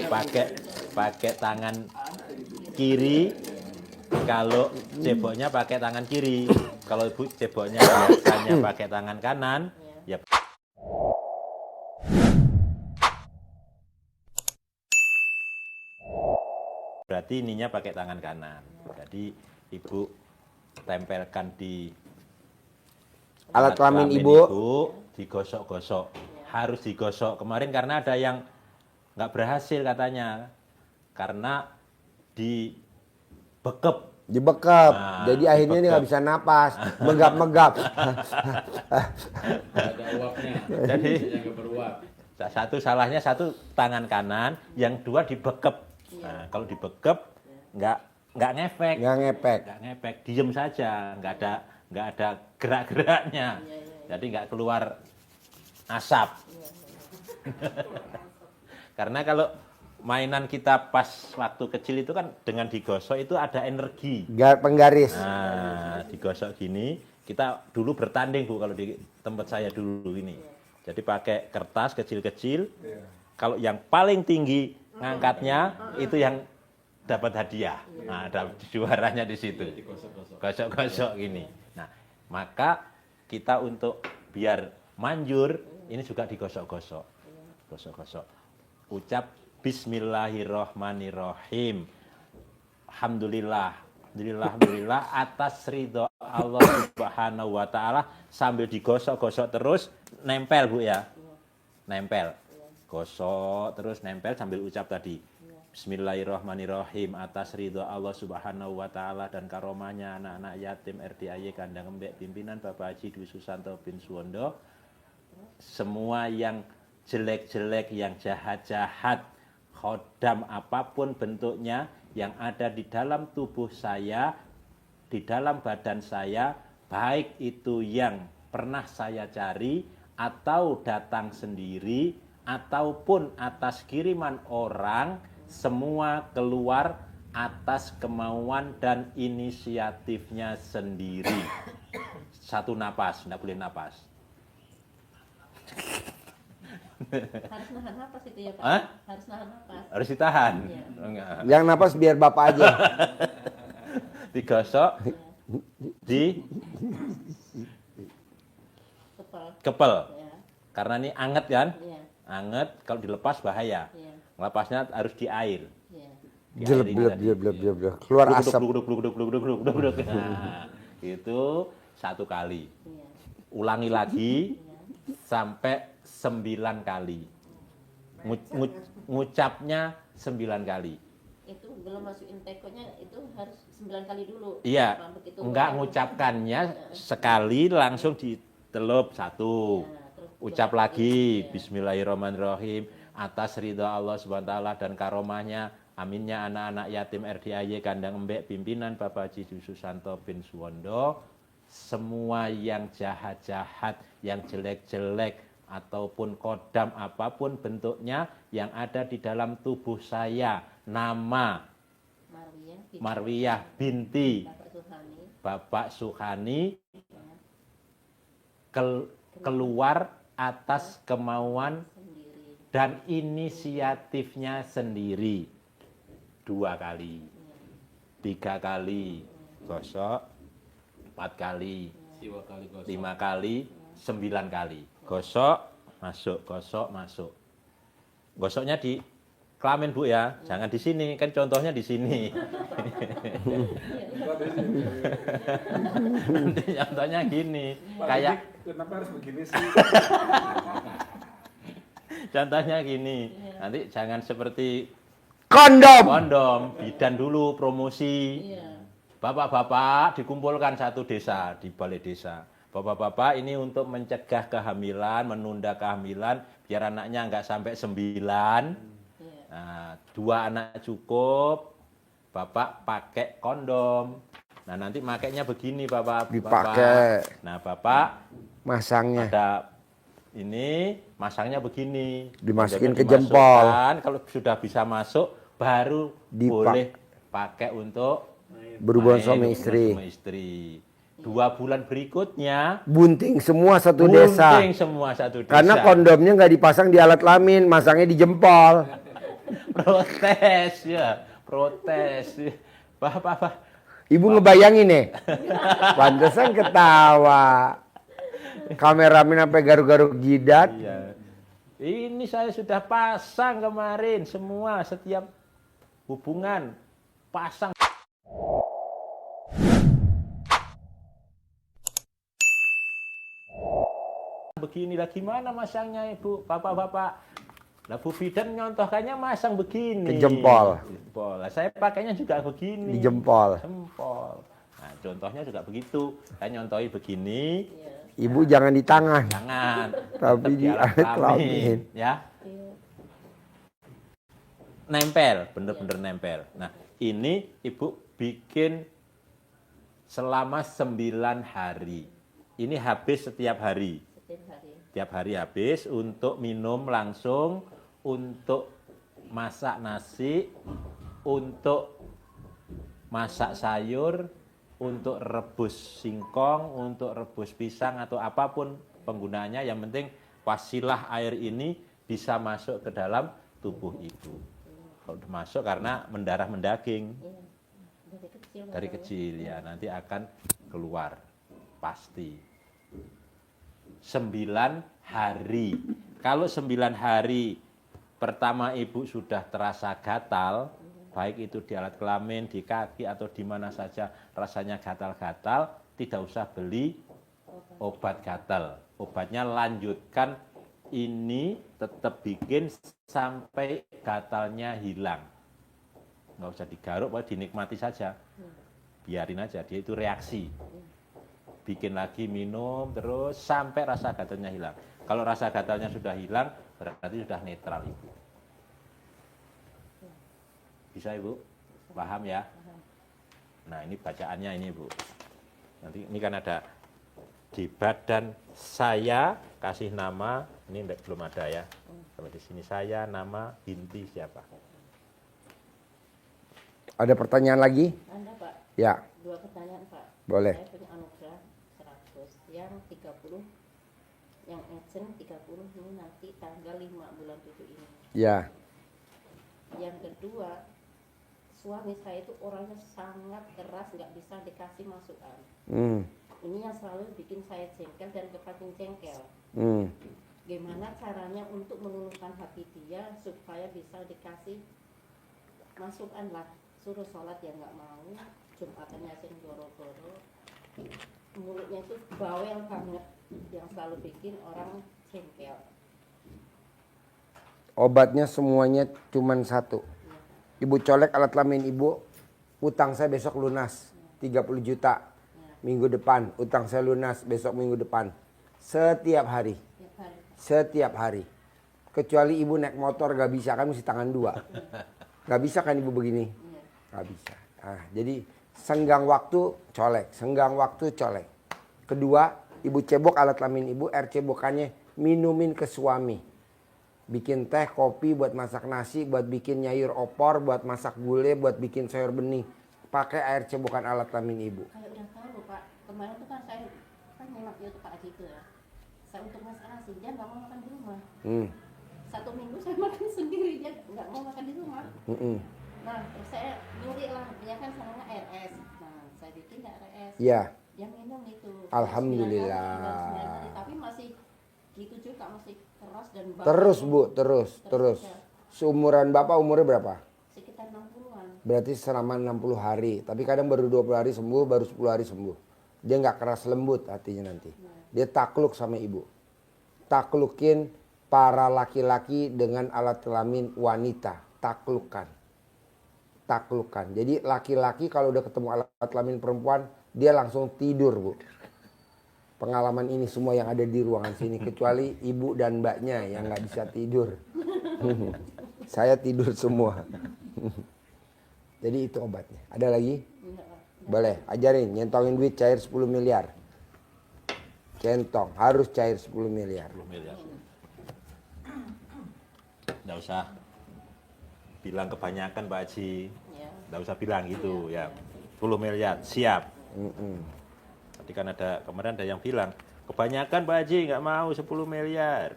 pakai tangan kiri. Kalau ceboknya pakai tangan kiri. Kalau Ibu ceboknya biasanya pakai tangan kanan, ya berarti ininya pakai tangan kanan. Jadi Ibu tempelkan di alat kelamin ibu. digosok-gosok. Harus digosok. Kemarin karena ada yang nggak berhasil katanya. Karena dibekep. Dibekap, Nah, jadi akhirnya dia nggak dibekap. bisa napas, megap-megap. Ada uapnya. Jadi Yang beruap. satu salahnya satu tangan kanan, yang dua dibekep. Nah, kalau dibekep nggak ngefek. Nggak ngepek. Nggak ngefek, diem saja, nggak ada gerak-geraknya. Jadi nggak keluar asap. Karena kalau mainan kita pas waktu kecil itu kan dengan digosok itu ada energi. Penggaris. Nah, digosok gini, kita dulu bertanding Bu kalau di tempat saya dulu ini. Jadi pakai kertas kecil-kecil. Kalau yang paling tinggi ngangkatnya itu yang dapat hadiah. Nah, ada juaranya di situ. Gosok-gosok gini. Nah, maka kita untuk biar manjur ini juga digosok-gosok. Gosok-gosok. Ucap Bismillahirrohmanirrohim. Alhamdulillah, alhamdulillah atas ridho Allah Subhanahu wa taala, sambil digosok-gosok terus, nempel Bu ya. Nempel. Gosok terus nempel sambil ucap tadi. Bismillahirrohmanirrohim, atas ridho Allah Subhanahu wa taala dan karomahnya anak-anak yatim RDAY Kandang Embek pimpinan Bapak Haji Dwi Susanto bin Suwondo. Semua yang jelek-jelek, yang jahat-jahat, khodam apapun bentuknya yang ada di dalam tubuh saya, di dalam badan saya, baik itu yang pernah saya cari atau datang sendiri ataupun atas kiriman orang, semua keluar atas kemauan dan inisiatifnya sendiri. Satu napas, tidak boleh napas. Harus nahan napas itu ya Pak. Hah? Harus nahan napas. Harus ditahan. Iya. Enggak. Yang napas biar bapak aja. Digosok di kepel. Ya. Karena ini anget kan? Iya. Anget, kalau dilepas bahaya. Iya. Lepasnya harus di air. Iya. Di Jelek, air ini jelek, tadi. jelek, jelek, jelek. Keluar asap. Bluk. Nah, itu 1 kali. Iya. Ulangi lagi Iya. sampai 9 kali. Ngucapnya 9 kali. Itu belum masukin tekonya itu harus 9 kali dulu. Iya, Apa begitu? enggak ngucapkannya sekali langsung ditelup 1. Ya, terus Ucap dua lagi, ya. Bismillahirrahmanirrahim, atas ridha Allah SWT dan karomahnya, aminnya anak-anak yatim RDAY Kandang Embek pimpinan Bapak Haji Dwi Susanto bin Suwondo, semua yang jahat-jahat, yang jelek-jelek, ataupun kodam apapun bentuknya yang ada di dalam tubuh saya, nama Marwiyah binti Bapak Suhani, keluar atas kemauan dan inisiatifnya sendiri. 2 kali, 3 kali, gosok 4 kali, 5 kali, 9 kali. Gosok, masuk. Gosoknya di kelamin Bu ya, jangan di sini, kan contohnya di sini. Nanti contohnya gini, kayak Kenapa harus begini sih? contohnya gini, nanti jangan seperti Kondom. bidan dulu promosi. Iya. Bapak-bapak dikumpulkan satu desa, di balai desa. Bapak-bapak ini untuk mencegah kehamilan, menunda kehamilan, biar anaknya nggak sampai 9. Iya. Nah, 2 anak cukup, Bapak pakai kondom. Nah, nanti makainya begini, Bapak. Dipakai. Nah, Bapak Masangnya. ada ini, masangnya begini. Dimasukin Kondomnya ke jempol. dimasukkan, kalau sudah bisa masuk, baru boleh pakai untuk Berhubungan main, suami berhubungan istri. sama istri. 2 bulan berikutnya, Bunting semua satu desa. bunting semua satu desa. Karena kondomnya nggak dipasang di alat kelamin, masangnya di jempol. Protes ya, protes. Bapak. Ibu ngebayangin nih. Pantesan ketawa. Kameramen sampai garuk-garuk jidat. Iya. Ini saya sudah pasang kemarin semua, setiap hubungan pasang. Beginilah gimana masangnya Ibu, Bapak-bapak. Lah Bu Bidan nyontohkannya masang begini. Ke jempol. Jempol. Lah saya pakainya juga begini. Di jempol. Jempol. Nah, contohnya juga begitu. Saya nyontohi begini. Iya. Ibu jangan di tangan. Jangan. Tapi Tetap di alat alat kelamin. ya. Iya. Nempel, bener-bener nempel. Nah, ini Ibu bikin selama 9 hari. Ini habis setiap hari. Setiap hari. Tiap hari habis untuk minum langsung, untuk masak nasi, untuk masak sayur, untuk rebus singkong, untuk rebus pisang atau apapun penggunaannya. Yang penting wasilah air ini bisa masuk ke dalam tubuh ibu. Kalau masuk karena mendarah mendaging Iya. Dari kecil. dari kecil ya, nanti akan keluar pasti. 9 hari. Kalau 9 hari pertama ibu sudah terasa gatal, baik itu di alat kelamin, di kaki atau di mana saja rasanya gatal-gatal, tidak usah beli obat gatal. Obatnya lanjutkan ini, tetap bikin sampai gatalnya hilang. Nggak usah digaruk, dinikmati saja. Biarin aja, dia itu reaksi. Bikin lagi, minum terus sampai rasa gatalnya hilang. Kalau rasa gatalnya sudah hilang, berarti sudah netral ibu. Bisa ibu? Paham ya? Nah, ini bacaannya ini ibu. Nanti ini kan ada di badan saya kasih nama, ini belum ada ya. Sampai di sini saya, nama, binti siapa? Ada pertanyaan lagi? Anda Pak, Ya, 2 pertanyaan Pak. boleh. Saya punya anugerah 100, yang 30, yang action 30 ini nanti tanggal 5 bulan 7 ini. Ya. Yang kedua, suami saya itu orangnya sangat keras, nggak bisa dikasih masukan. Ini yang selalu bikin saya jengkel dan kepancing jengkel. Gimana caranya untuk meluluhkan hati dia supaya bisa dikasih masukan lah. Suruh sholat ya nggak mau, Jumatan Yasin goro-goro, mulutnya itu bawel banget, yang selalu bikin orang jengkel. Obatnya semuanya cuman satu. Ibu colek alat kelamin ibu, utang saya besok lunas 30 juta. Minggu depan utang saya lunas, besok minggu depan. Setiap hari. Setiap hari. Kecuali ibu naik motor gak bisa, kan mesti tangan 2. Gak bisa kan ibu begini? Gak bisa. Nah, jadi senggang waktu colek, senggang waktu colek. Kedua, ibu cebok alat kelamin ibu, air cebokannya minumin ke suami. Bikin teh, kopi buat masak nasi, buat bikin nyayur opor, buat masak gulai, buat bikin sayur bening. Pakai air cebokan alat kelamin ibu. Kayak udah tahu Pak, kemarin tuh kan saya kan nyimak YouTube Pak Aji itu ya. Saya untuk masak nasi, dia nggak mau makan di rumah. 1 minggu saya makan sendiri, dia nggak mau makan di rumah. Nah, terus saya nyuri lah, dia kan sananya RS. Nah, saya bikin RS. Iya. Dia minum itu. Alhamdulillah. 9 hari, tapi masih gitu juga, masih keras dan bau. Terus Bu, terus. Ya, Seumuran Bapak umurnya berapa? sekitar 60-an. Berarti selama 60 hari. Tapi kadang baru 20 hari sembuh, baru 10 hari sembuh. Dia nggak keras lembut hatinya nanti. Dia takluk sama ibu. Taklukin para laki-laki dengan alat kelamin wanita. Taklukkan. Jadi laki-laki kalau udah ketemu alat kelamin perempuan, dia langsung tidur, Bu. Pengalaman ini semua yang ada di ruangan sini, kecuali ibu dan mbaknya yang nggak bisa tidur. Saya tidur semua. Jadi itu obatnya. Ada lagi? Boleh, ajarin. Nyentongin duit cair 10 miliar. Centong, harus cair 10 miliar. 10 miliar. Nggak usah bilang kebanyakan Pak Haji. Ya. Nggak usah bilang gitu ya. 10 miliar, siap. Mm-mm. Tadi kan kemarin ada yang bilang, kebanyakan Pak Haji nggak mau 10 miliar.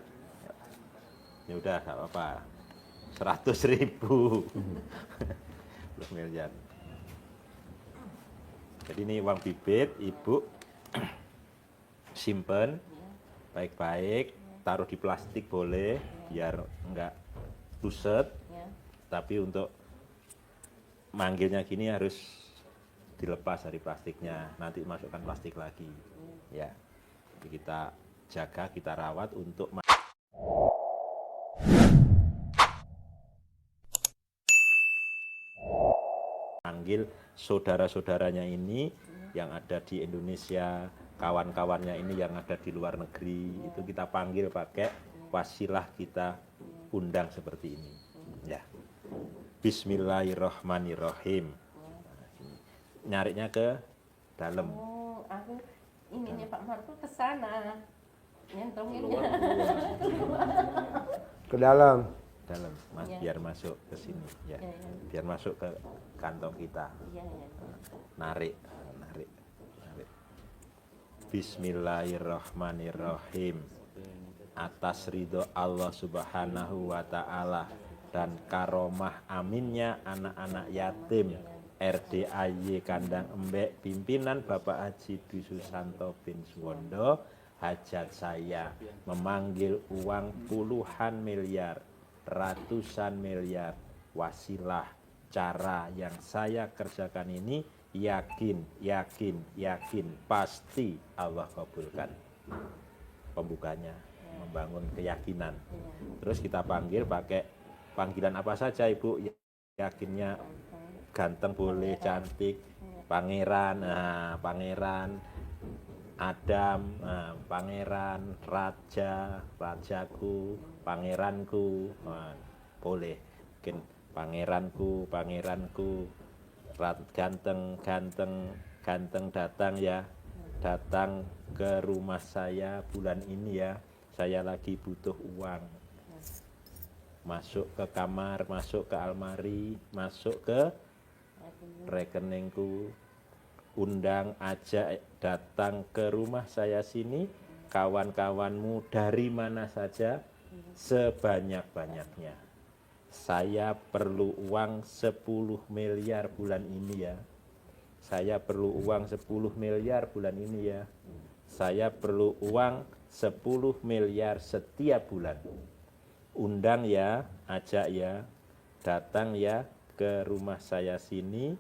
Ya udah, nggak apa-apa. 100.000. 10 miliar. Jadi ini uang bibit, Ibu simpen baik-baik, taruh di plastik boleh, biar enggak buset. Ya. Tapi untuk manggilnya gini harus dilepas dari plastiknya, nanti masukkan plastik lagi. Ya, jadi kita jaga, kita rawat untuk manggil saudara-saudaranya ini yang ada di Indonesia, kawan-kawannya ini yang ada di luar negeri, itu kita panggil pakai wasilah, kita undang seperti ini. Ya. Bismillahirrahmanirrahim. Nyarinya ke dalam. Oh, aku ini nih Pak Marco ke sana. Nyentongin Ke dalam. Dalam, Ya. biar masuk ke sini, ya. Ya, ya. Biar masuk ke kantong kita. Iya, ya. Narik. Bismillahirrahmanirrahim. Atas ridho Allah Subhanahu wa Ta'ala dan karomah aminnya anak-anak yatim RDAY Kandang Embek pimpinan Bapak Haji Dwi Susanto bin Suwondo, hajat saya memanggil uang puluhan miliar, ratusan miliar, wasilah cara yang saya kerjakan ini yakin pasti Allah kabulkan. Pembukanya membangun keyakinan. Terus kita panggil pakai panggilan apa saja Ibu, yakinnya ganteng boleh, cantik, pangeran, pangeran Adam, pangeran, raja, rajaku, pangeranku, boleh. Mungkin pangeranku, ganteng datang ya, datang ke rumah saya bulan ini ya, saya lagi butuh uang. Masuk ke kamar, masuk ke almari, masuk ke rekeningku, undang, ajak datang ke rumah saya sini, kawan-kawanmu dari mana saja, sebanyak-banyaknya. Saya perlu uang 10 miliar bulan ini ya. Saya perlu uang 10 miliar bulan ini ya. Saya perlu uang 10 miliar setiap bulan. Undang ya, ajak ya, datang ya ke rumah saya sini,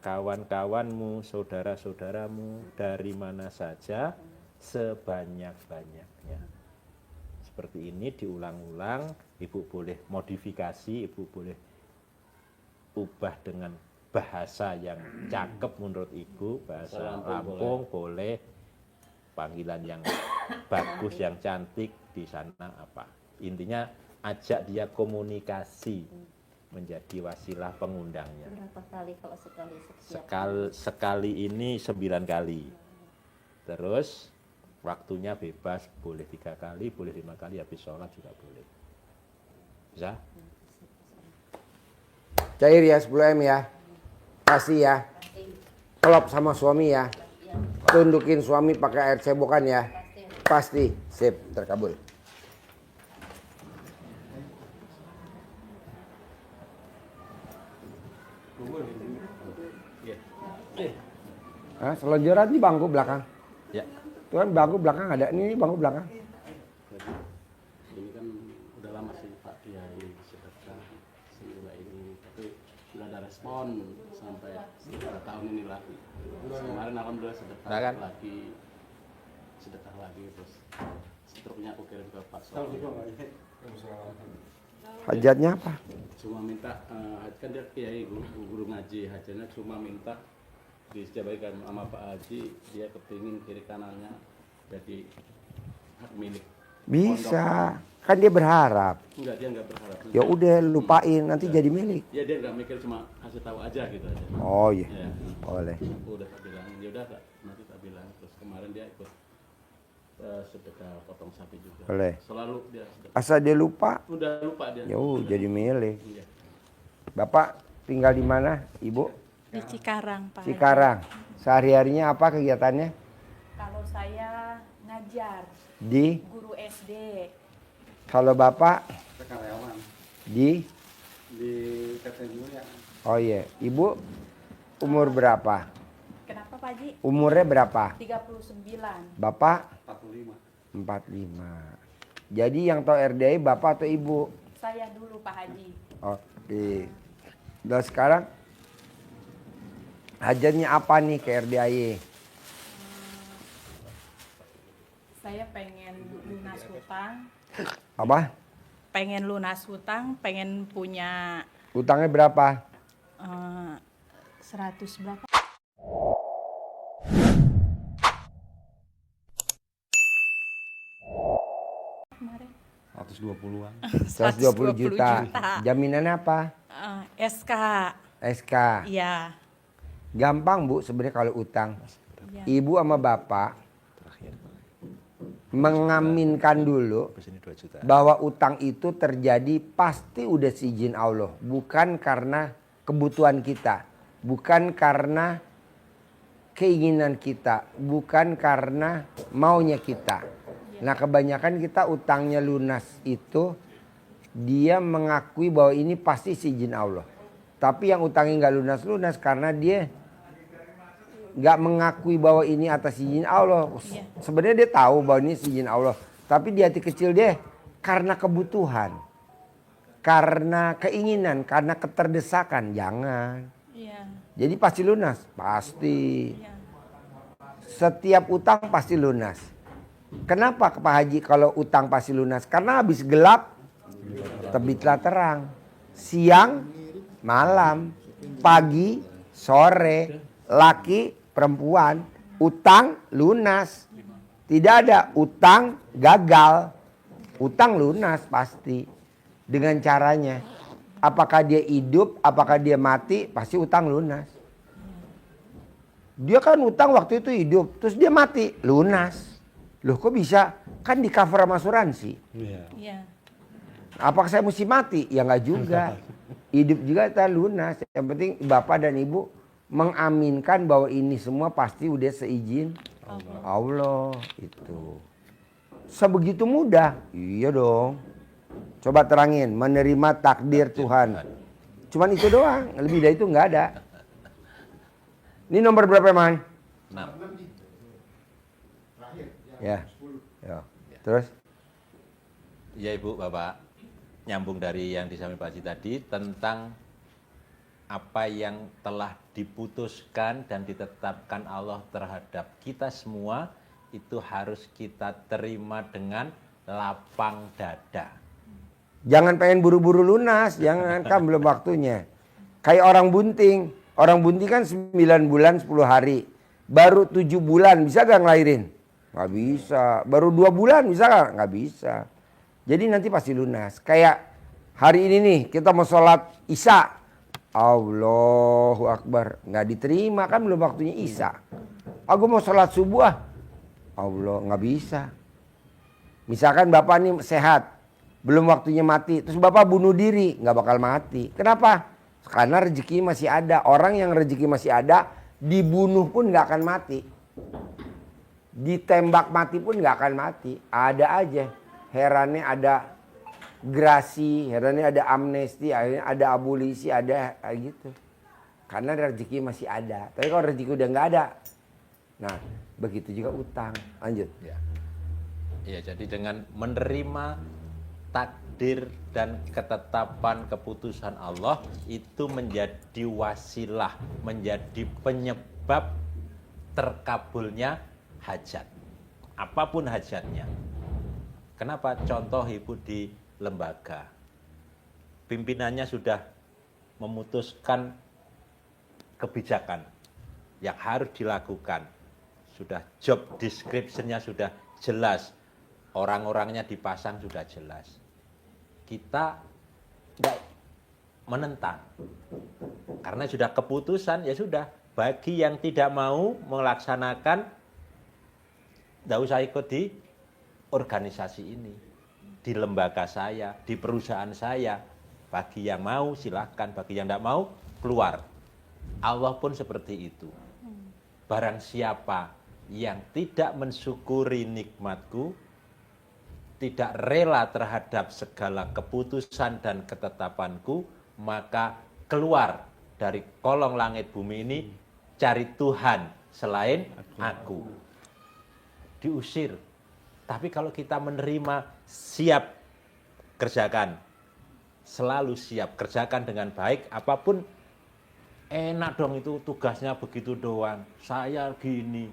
kawan-kawanmu, saudara-saudaramu dari mana saja, sebanyak-banyaknya. Seperti ini diulang-ulang, Ibu boleh modifikasi, Ibu boleh ubah dengan bahasa yang cakep menurut Ibu, bahasa Lampung boleh, panggilan yang bagus, yang cantik di sana apa. Intinya ajak dia komunikasi, menjadi wasilah pengundangnya. Berapa kali kalau sekali? Sekali ini 9 kali. Terus waktunya bebas, boleh 3 kali, boleh 5 kali, habis sholat juga boleh. Bisa? Cair ya 10M ya. Kasih ya. Klop sama suami ya. Tundukin suami pakai air cebokan ya. Pasti. Sip, terkabul. Selonjoran di bangku belakang. Ya. Tuh kan bangku belakang ada. Ini bangku belakang. Ini kan udah lama sih Pak Kiai sedekah semula ini, tapi sudah ada respon sampai sekitar tahun inilah. Kemarin alhamdulillah sedekah Nah, kan? sedekah lagi terus struknya aku kirim ke Pak Soal. Hajatnya apa? Cuma minta kan dia Kiai guru ngaji, hajatnya cuma minta disediakan sama Pak Haji, dia kepingin kiri kanannya jadi hak milik. Bisa. Kan dia berharap. Enggak, dia enggak berharap. Ya udah lupain nanti jadi milik. Ya dia enggak mikir, cuma kasih tahu aja gitu aja. Oh iya. Ya. Boleh. Aku udah tak bilang, ya udah Kak, nanti tak bilang. Terus kemarin dia ikut sedekah potong sapi juga. Boleh. Selalu dia sedekah. Asal dia lupa, Udah lupa dia. ya jadi milik. Iya. Bapak tinggal di mana, Ibu? Di Cikarang, Pak. Cikarang. Sehari-harinya apa kegiatannya? Kalau saya ngajar, Di. guru SD. Kalau Bapak Karyawan di. di PT Mulia. Oh iya. Ibu umur berapa? Kenapa Pak Haji? Umurnya berapa? 39. Bapak 45. 45. Jadi yang tahu RDI Bapak atau Ibu? Saya dulu Pak Haji. Oke. Dan sekarang hajatnya apa nih ke RDI? Saya pengen lunas hutang. Apa? Pengen lunas hutang, pengen punya Utangnya berapa? 100 berapa? Kemarin 120-an. 120 juta. Jaminannya apa? SK. SK. Iya. Gampang Bu sebenarnya kalau utang. Iya. Ibu sama Bapak mengaminkan dulu bahwa utang itu terjadi pasti udah seizin Allah. Bukan karena kebutuhan kita. Bukan karena keinginan kita. Bukan karena maunya kita. Nah kebanyakan kita utangnya lunas itu dia mengakui bahwa ini pasti seizin Allah. Tapi yang utangnya nggak lunas-lunas karena dia nggak mengakui bahwa ini atas izin Allah. Sebenarnya dia tahu bahwa ini izin Allah. Tapi di hati kecil dia karena kebutuhan. Karena keinginan, karena keterdesakan. Jangan. Iya. Jadi pasti lunas. Pasti. Iya. Setiap utang pasti lunas. Kenapa Pak Haji kalau utang pasti lunas? Karena habis gelap terbitlah terang. Siang, malam, pagi, sore, laki, perempuan, utang lunas. Tidak ada utang gagal. Utang lunas pasti. Dengan caranya. Apakah dia hidup, apakah dia mati, pasti utang lunas. Dia kan utang waktu itu hidup, terus dia mati, lunas. Loh kok bisa? Kan di cover sama asuransi. Iya. Apakah saya mesti mati? Ya nggak juga. Hidup juga kita lunas. Yang penting Bapak dan Ibu mengaminkan bahwa ini semua pasti udah seizin Allah. Itu. Sebegitu mudah? Iya dong. Coba terangin, menerima takdir Tuhan. Cuman itu doang, lebih dari itu nggak ada. Ini nomor berapa, Man? 6. Ya. Ya. Terus? Ya Ibu, Bapak, nyambung dari yang disampaikan Pak Haji tadi tentang apa yang telah diputuskan dan ditetapkan Allah terhadap kita semua itu harus kita terima dengan lapang dada. Jangan pengen buru-buru lunas, jangan, kan belum waktunya. Kayak orang bunting. Orang bunting kan 9 bulan 10 hari. Baru 7 bulan bisa gak ngelahirin? Gak bisa. Baru 2 bulan bisa gak? Gak bisa. Jadi nanti pasti lunas. Kayak hari ini nih kita mau sholat Isya. Allahu Akbar. Gak diterima kan belum waktunya Isya. Aku mau sholat subuh. Allah gak bisa. Misalkan Bapak nih sehat. Belum waktunya mati. Terus Bapak bunuh diri. Gak bakal mati. Kenapa? Karena rezeki masih ada. Orang yang rezeki masih ada. Dibunuh pun gak akan mati. Ditembak mati pun gak akan mati. Ada aja. Herannya ada grasi. Herannya ada amnesti. Ada abolisi. Ada gitu. karena rezeki masih ada. Tapi kalau rezeki udah nggak ada, nah begitu juga utang. Lanjut. Ya, jadi dengan menerima takdir dan ketetapan keputusan Allah itu menjadi wasilah, menjadi penyebab terkabulnya hajat. Apapun hajatnya. Kenapa? Contoh ibu di lembaga. Pimpinannya sudah memutuskan kebijakan yang harus dilakukan. Sudah job description-nya sudah jelas. Orang-orangnya dipasang sudah jelas. Kita tidak menentang. Karena sudah keputusan, ya sudah. Bagi yang tidak mau melaksanakan, tidak usah ikut di organisasi ini, di lembaga saya, di perusahaan saya. Bagi yang mau silahkan, bagi yang tidak mau keluar. Allah pun seperti itu. Barang siapa yang tidak mensyukuri nikmatku, tidak rela terhadap segala keputusan dan ketetapanku, maka keluar dari kolong langit bumi ini, cari Tuhan selain aku. Diusir. Tapi kalau kita menerima, siap kerjakan. Selalu siap kerjakan dengan baik. Apapun enak dong itu tugasnya begitu doang. Saya gini.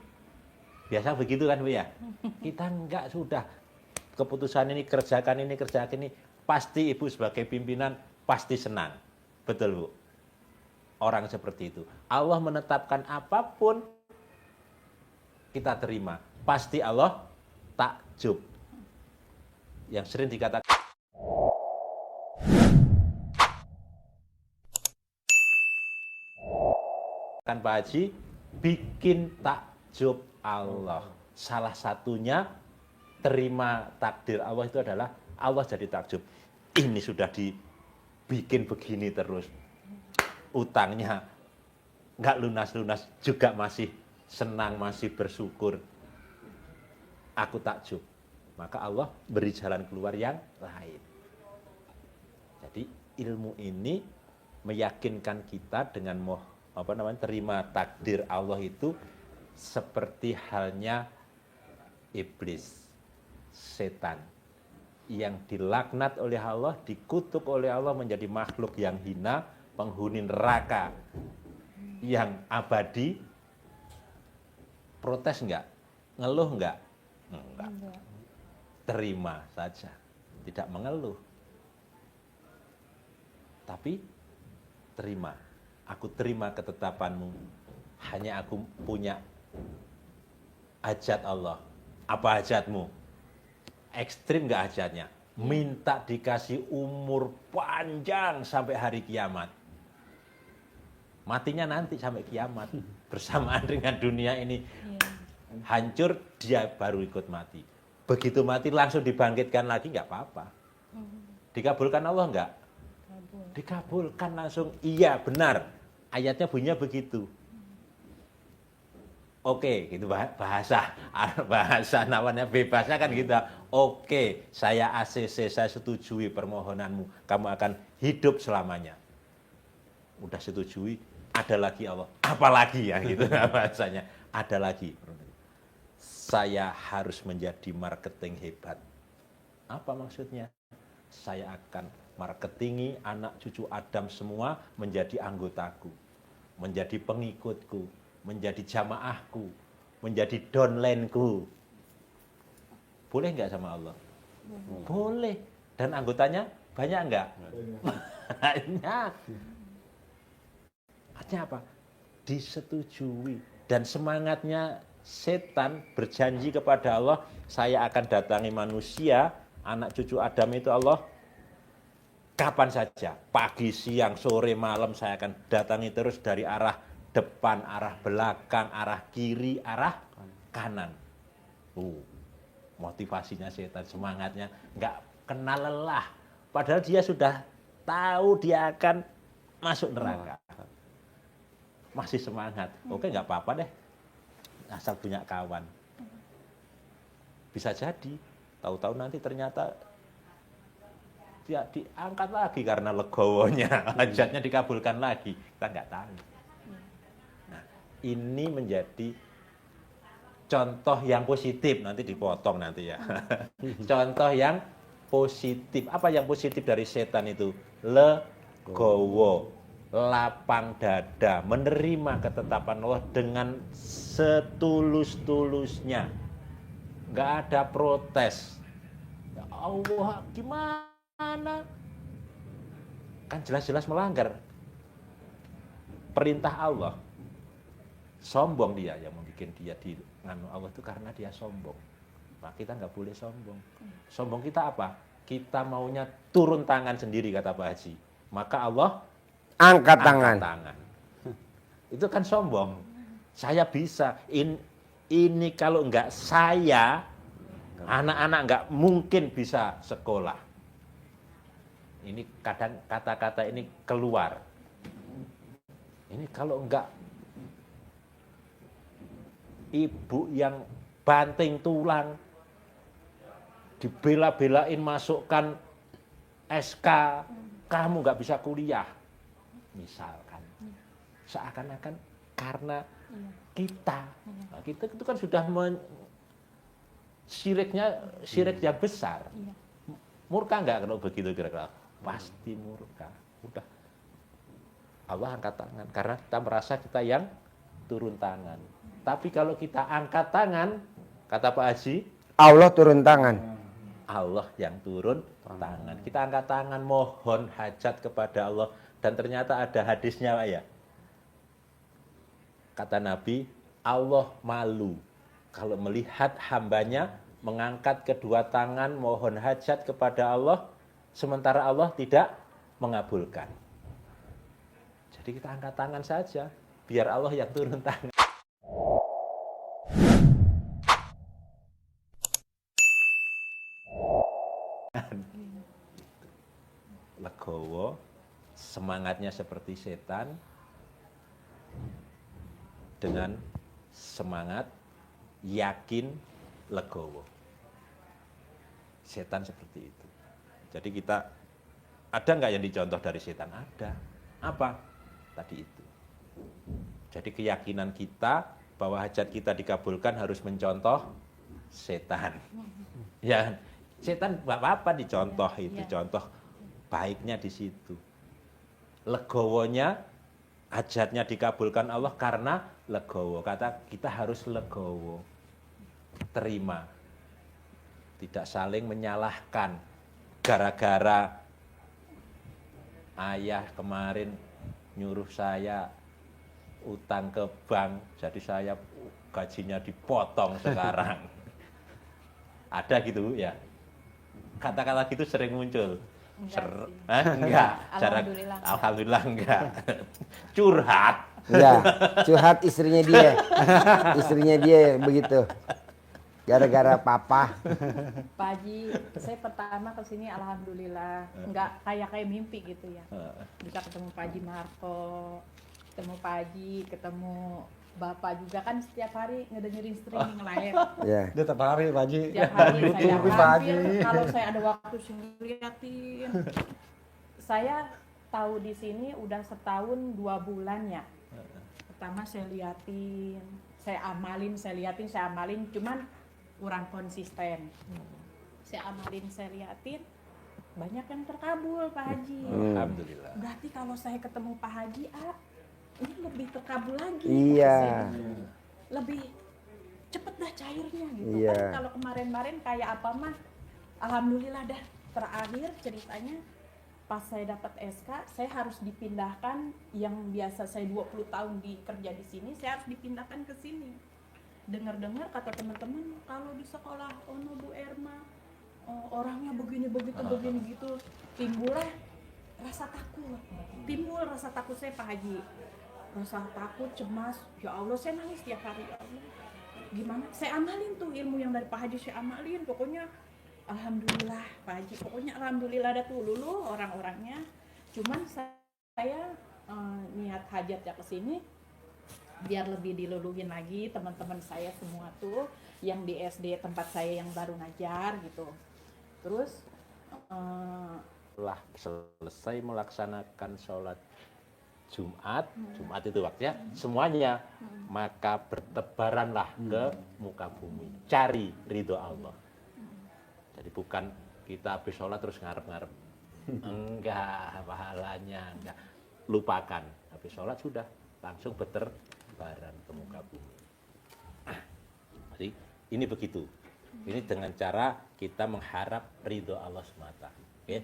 Biasa begitu kan Bu ya? Kita enggak, sudah. Keputusan ini kerjakan ini, kerjakan ini. Pasti Ibu sebagai pimpinan pasti senang. Betul Bu? Orang seperti itu. Allah menetapkan apapun kita terima. Pasti Allah takjub. Yang sering dikatakan Pak Haji, bikin takjub Allah. Salah satunya terima takdir Allah itu adalah Allah jadi takjub. Ini sudah dibikin begini terus. Utangnya nggak lunas-lunas juga masih senang, masih bersyukur. Aku takjub. Maka Allah beri jalan keluar yang lain. Jadi ilmu ini meyakinkan kita dengan terima takdir Allah itu seperti halnya iblis, setan yang dilaknat oleh Allah, dikutuk oleh Allah menjadi makhluk yang hina, penghuni neraka yang abadi. Protes enggak? Ngeluh enggak? Enggak. Terima saja, tidak mengeluh. Tapi terima. Aku terima ketetapanmu. Hanya aku punya hajat Allah. Apa hajatmu? Ekstrim enggak hajatnya? Minta dikasih umur panjang sampai hari kiamat. Matinya nanti sampai kiamat. Bersamaan dengan dunia ini hancur, dia baru ikut mati. Begitu mati langsung dibangkitkan lagi, nggak apa-apa. Dikabulkan Allah nggak? Dikabulkan langsung, iya benar. Ayatnya bunyinya begitu. Oke, gitu bahasa namanya bebasnya kan gitu. Oke, saya ACC, saya setujui permohonanmu. Kamu akan hidup selamanya. Udah setujui, ada lagi Allah. Apalagi ya gitu bahasanya. Ada lagi. Saya harus menjadi marketing hebat. Apa maksudnya? Saya akan marketingi anak cucu Adam semua menjadi anggotaku, menjadi pengikutku, menjadi jamaahku, menjadi downline-ku. Boleh nggak sama Allah? Boleh. Dan anggotanya banyak nggak? Banyak. Artinya apa? Disetujui. Dan semangatnya setan berjanji kepada Allah, saya akan datangi manusia, anak cucu Adam itu Allah, kapan saja, pagi, siang, sore, malam, saya akan datangi terus dari arah depan, arah belakang, arah kiri, arah kanan. Motivasinya setan, semangatnya nggak kenal lelah. Padahal dia sudah tahu dia akan masuk neraka. Masih semangat. Oke, nggak apa-apa deh. Asal punya kawan. Bisa jadi. Tahu-tahu nanti ternyata dia diangkat lagi karena legowonya. Hajatnya dikabulkan lagi. Kita nggak tahu. Ini menjadi contoh yang positif, nanti dipotong nanti ya. Contoh yang positif. Apa yang positif dari setan itu? Legowo, lapang dada, menerima ketetapan Allah dengan setulus-tulusnya. Nggak ada protes. Ya Allah, gimana? Kan jelas-jelas melanggar perintah Allah. Sombong dia yang membuat dia di nganu Allah itu karena dia sombong. Nah, kita nggak boleh sombong. Sombong kita apa? Kita maunya turun tangan sendiri kata Pak Haji. Maka Allah Angkat tangan. Itu kan sombong. Saya bisa. Ini kalau nggak saya, anak-anak nggak mungkin bisa sekolah. Ini kadang kata-kata ini keluar. Ini kalau enggak ibu yang banting tulang, dibela-belain masukkan SK, kamu nggak bisa kuliah. Misalkan. Seakan-akan karena kita. Nah, kita itu kan sudah syirik yang besar. Murka nggak kalau begitu kira-kira? Pasti murka. Udah. Allah angkat tangan karena kita merasa kita yang turun tangan. Tapi kalau kita angkat tangan, kata Pak Haji, Allah turun tangan. Allah yang turun tangan. Kita angkat tangan mohon hajat kepada Allah dan ternyata ada hadisnya Pak ya. Kata Nabi, Allah malu kalau melihat hambanya mengangkat kedua tangan mohon hajat kepada Allah sementara Allah tidak mengabulkan. Jadi kita angkat tangan saja biar Allah yang turun tangan. Legowo, semangatnya seperti setan dengan semangat yakin legowo. Setan seperti itu. Jadi kita ada nggak yang dicontoh dari setan? Ada. Apa? Tadi itu. Jadi keyakinan kita bahwa hajat kita dikabulkan harus mencontoh setan. Ya, setan nggak apa-apa dicontoh itu, contoh baiknya di situ. Legowonya hajatnya dikabulkan Allah karena legowo. Kata kita harus legowo. Terima. Tidak saling menyalahkan. Gara-gara ayah kemarin nyuruh saya utang ke bank, jadi saya gajinya dipotong sekarang. Ada gitu ya. Kata-kata gitu sering muncul. Enggak. Alhamdulillah enggak. Curhat. Ya, curhat istrinya dia. Istrinya dia begitu. Gara-gara papa. Pak Haji, saya pertama kesini alhamdulillah nggak kayak mimpi gitu ya. Bisa ketemu Pak Haji Marco, ketemu Pak Haji, ketemu Bapak juga kan setiap hari ngedengerin streaming live. Iya. Dia tiap hari Pak Haji. Tiap hari saya Pak Haji. hampir kalau saya ada waktu saya liatin. Saya tahu di sini udah setahun 2 bulan ya. Pertama saya liatin, saya amalin, cuman kurang konsisten. Saya amalin, saya liatin, banyak yang terkabul Pak Haji. Alhamdulillah. Berarti kalau saya ketemu Pak Haji, ini lebih terkabul lagi. Iya. Lebih cepet dah cairnya gitu. Iya. Kan kalau kemarin-kemarin kayak apa mah, alhamdulillah dah terakhir ceritanya pas saya dapat SK, saya harus dipindahkan yang biasa saya 20 tahun kerja di sini, saya harus dipindahkan ke sini. Dengar-dengar kata teman-teman kalau di sekolah Ono Bu Erma orangnya begini gitu, timbullah rasa takut saya Pak Haji, rasa takut, cemas, ya Allah saya nangis tiap hari, ya Allah gimana, saya amalin tuh ilmu yang dari Pak Haji, saya amalin, pokoknya alhamdulillah Pak Haji, pokoknya alhamdulillah ada tuh luluh orang-orangnya, cuman saya niat hajat ya kesini biar lebih diluluhin lagi teman-teman saya semua tuh yang di SD tempat saya yang baru ngajar gitu. Terus Setelah selesai melaksanakan sholat Jumat itu waktunya semuanya, maka bertebaranlah ke muka bumi, cari ridho Allah. Jadi bukan kita habis sholat terus ngarep-ngarep, enggak, pahalanya enggak, lupakan, habis sholat sudah langsung bertebaran ke muka bumi. Jadi ini begitu, ini dengan cara kita mengharap ridho Allah semata. Oke?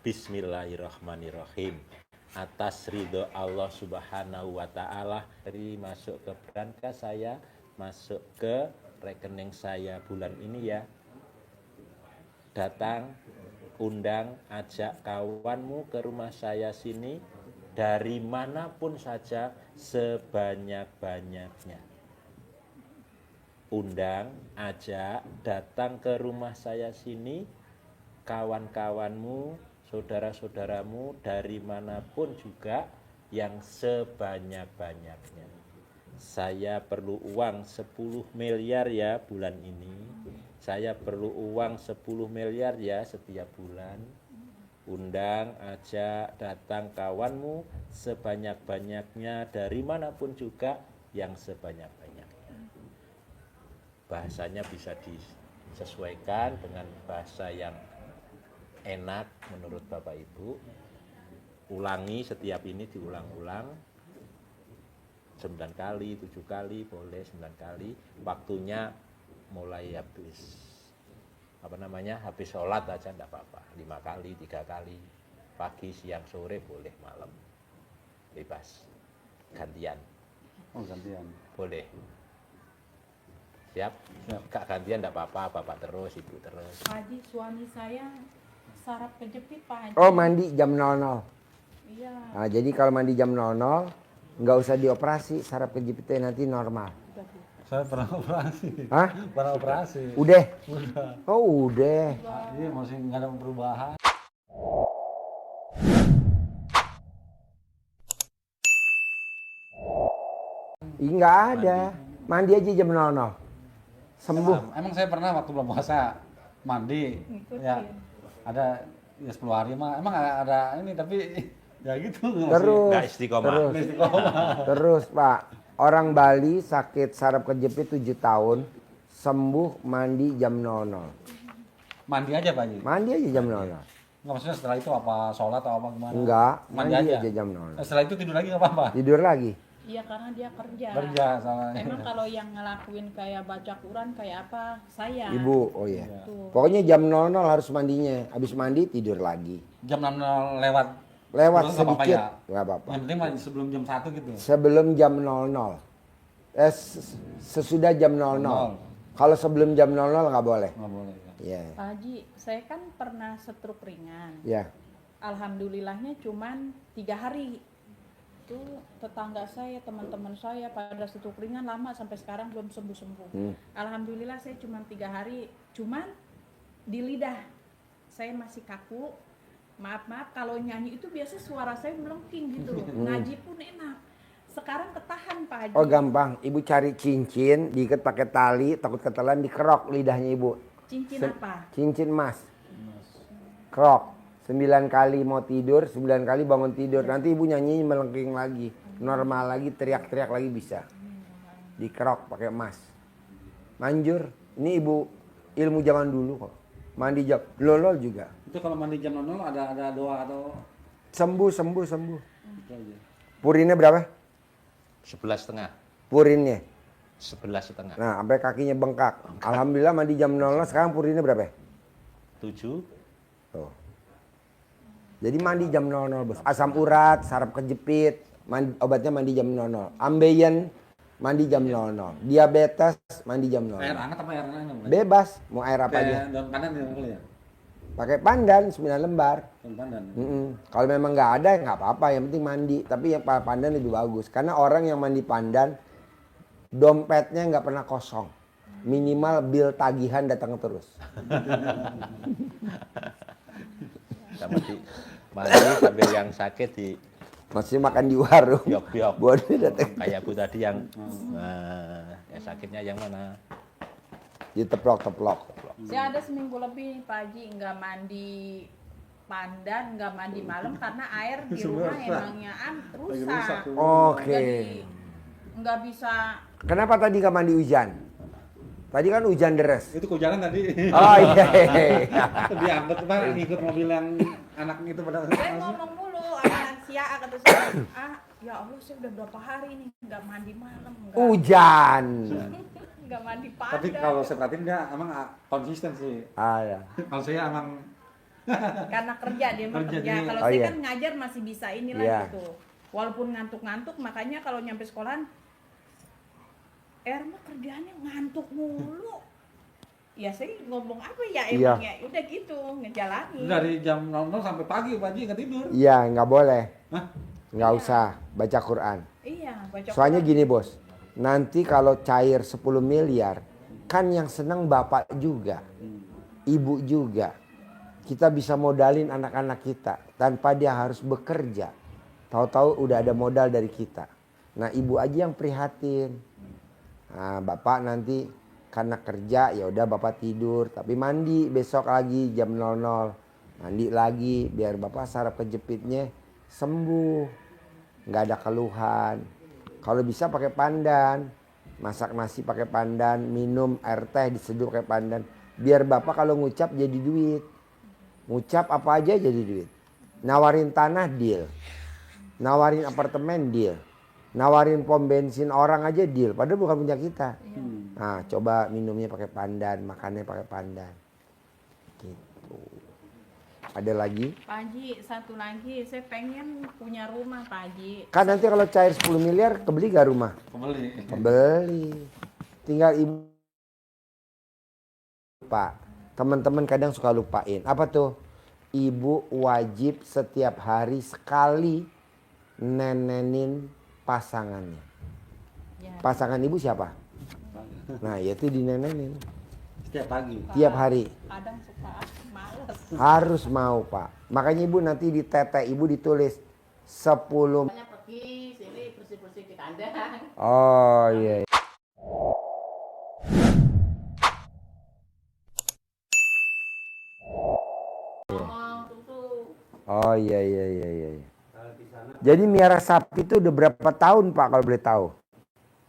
Bismillahirrahmanirrahim. Atas ridho Allah Subhanahu wa Ta'ala, dari masuk ke berangkas saya, masuk ke rekening saya bulan ini ya. Datang, undang, ajak kawanmu ke rumah saya sini dari manapun saja sebanyak-banyaknya. Undang, ajak, datang ke rumah saya sini kawan-kawanmu, saudara-saudaramu dari manapun juga yang sebanyak-banyaknya. Saya perlu uang 10 miliar ya bulan ini. Saya perlu uang 10 miliar ya setiap bulan. Undang, ajak, datang kawanmu sebanyak-banyaknya dari manapun juga yang sebanyak-banyaknya. Bahasanya bisa disesuaikan dengan bahasa yang enak menurut Bapak Ibu. Ulangi setiap ini, diulang-ulang 9 kali, 7 kali, boleh 9 kali. Waktunya mulai habis habis sholat aja enggak apa-apa, 5 kali, 3 kali, pagi, siang, sore, boleh, malam, bebas, gantian. Oh, gantian Boleh. Siap? Kak gantian enggak apa-apa, bapak terus, ibu terus. Pak Haji, suami saya saraf kejepit Pak Haji. Oh, mandi jam 00. Iya. Nah, jadi kalau mandi jam 00 nggak usah dioperasi, saraf kejepitnya nanti normal. saya pernah operasi. Hah? Pernah operasi. Udah? Udah. Oh, udah. Iya, masih nggak ada perubahan. Ih, nggak ada. Mandi aja jam 00. Sembuh. Emang saya pernah waktu bulan puasa mandi. Ngikutin. Ya, ada ya 10 hari mah. Emang ada ini tapi ya gitu. Terus. Nggak istiqomah. Terus, Pak. Orang Bali sakit saraf kejepit 7 tahun, sembuh mandi jam 00. Mandi aja Pak Haji? Mandi aja jam 00. Enggak, maksudnya setelah itu apa sholat atau apa gimana? Enggak, Mandi mandi aja? aja jam 00. Setelah itu tidur lagi nggak apa-apa? Tidur lagi. Iya, karena dia kerja. Kerja salah. Emang kalau yang ngelakuin kayak baca Quran kayak apa? Saya. Ibu, oh iya. Tuh. Pokoknya jam 00 harus mandinya. Habis mandi tidur lagi. Jam 6 lewat. Lewat Terus nggak apa-apa sedikit, ya? nggak apa-apa. Yang penting sebelum jam 1 gitu. Sebelum jam 00. Sesudah jam 00. Kalau sebelum jam 00 nggak boleh. Nggak boleh ya. Iya. Pak Haji, saya kan pernah stroke ringan. Ya. Alhamdulillahnya cuman 3 hari. Itu tetangga saya, teman-teman saya pada stroke ringan lama sampai sekarang belum sembuh-sembuh. Alhamdulillah saya cuma 3 hari, cuman di lidah saya masih kaku. Maaf kalau nyanyi itu biasa suara saya melengking gitu loh. Ngaji pun enak. Sekarang ketahan Pak Haji. Oh, gampang. Ibu cari cincin, diikat pakai tali, takut ketelan, dikerok lidahnya Ibu. Cincin apa? Cincin emas. Kerok. 9 kali mau tidur, 9 kali bangun tidur. Nanti Ibu nyanyi melengking lagi. Normal lagi, teriak-teriak lagi bisa. Dikerok pakai emas. Manjur. Ini Ibu ilmu zaman dulu kok. Mandi jam lolol juga. Itu kalau mandi jam 00 ada doa atau Sembuh. itu aja. Purinnya berapa? 11,5. Purinnya. 11,5. Nah, sampai kakinya bengkak. Alhamdulillah mandi jam 00, sekarang purinnya berapa? 7. Tuh. Jadi mandi jam 00, Bos. Asam urat, saraf kejepit, obatnya mandi jam 00. Ambeien mandi jam 00. Diabetes mandi jam 00. Air hangat apa air hangat? Bebas, mau air apa aja. Kayak daun pandan gitu boleh ya? Pakai pandan 9 lembar. Daun pandan. Kalau memang nggak ada ya nggak apa-apa, yang penting mandi. Tapi yang pandan lebih bagus karena orang yang mandi pandan dompetnya nggak pernah kosong. Minimal bil tagihan datang terus. Sama mandi sambil yang sakit di Maksudnya makan di warung. yok-yok. Buatnya datang. Kayak Bu tadi yang yang sakitnya yang mana? Diteplok-teplok. Saya ada seminggu lebih Pak Haji nggak mandi pandan, nggak mandi malam karena air di rumah emangnya rusak. Oke. Jadi nggak bisa. Kenapa tadi nggak mandi hujan? Tadi kan hujan deres. Itu kehujanan tadi. Oh iya. Diangkut Pak, ngikut mobil yang anak itu pada. Saya ngomong mulu sama lansia kata saya, ya Allah saya udah berapa hari ini nggak mandi malam, Hujan. nggak mandi pandan. Tapi kalau saya perhatiin dia emang konsisten sih. Ya. Kalau saya emang Karena kerja dia mah Kerja kerja. dia. Kalau Oh, saya iya. kan ngajar masih bisa inilah Iya. gitu. Walaupun ngantuk-ngantuk, makanya kalau nyampe sekolahan, mah kerjaannya ngantuk mulu. Ya saya ngomong apa ya Iya. emangnya, udah gitu ngejalanin. dari jam 00 sampai pagi Pak Haji nggak tidur. Iya, nggak boleh. Hah? Nggak usah baca Quran. Iya, baca Soalnya Quran. gini bos, nanti kalau cair 10 miliar, kan yang senang bapak juga, ibu juga. Kita bisa modalin anak-anak kita tanpa dia harus bekerja. Tahu-tahu udah ada modal dari kita. Nah ibu aja yang prihatin. Nah bapak nanti karena kerja ya udah bapak tidur, tapi mandi besok lagi jam 00. Mandi lagi biar bapak saraf kejepitnya sembuh. Nggak ada keluhan. Kalau bisa pakai pandan, masak nasi pakai pandan, minum air teh diseduh pakai pandan. Biar bapak kalau ngucap jadi duit. Ngucap apa aja jadi duit. Nawarin tanah deal. Nawarin apartemen deal. Nawarin pom bensin orang aja deal. Padahal bukan punya kita. Nah coba minumnya pakai pandan, makannya pakai pandan. Gitu. Ada lagi? Pak Haji, satu lagi, saya pengen punya rumah Pak Haji. Kan nanti kalau cair 10 miliar kebeli gak rumah? Kembali. Kebeli. Tinggal ibu. Pak, teman-teman kadang suka lupain. Apa tuh? Ibu wajib setiap hari sekali nenenin pasangannya. Ya. Pasangan ibu siapa? Nah, yaitu dinenenin. Setiap pagi. Tiap hari. Kadang suka males. Harus mau, Pak. Makanya ibu nanti di tete ibu ditulis 10. Hanya pergi sini bersih-bersih di kandang. Oh iya. Ngomong tutu. Oh iya. Jadi miara sapi itu udah berapa tahun Pak kalau boleh tahu?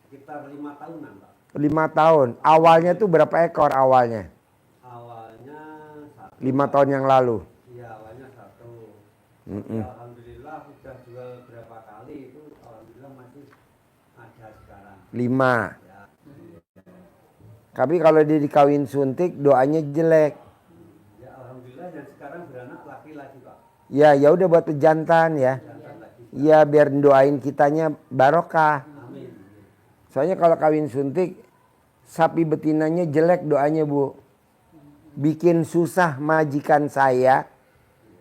Sekitar 5 tahunan Pak. 5 tahun. Awalnya tuh berapa ekor awalnya? Awalnya 1. 5 tahun yang lalu. Iya awalnya 1. Mm-mm. Ya, alhamdulillah sudah jual berapa kali itu alhamdulillah masih ada sekarang. 5. Ya. Tapi kalau dia dikawin suntik doanya jelek. Ya alhamdulillah dan sekarang beranak laki-laki Pak. Ya udah buat pejantan ya. Jantan lagi. Ya biar doain kitanya barokah. Amin. Soalnya kalau kawin suntik sapi betinanya jelek doanya Bu. Bikin susah majikan saya.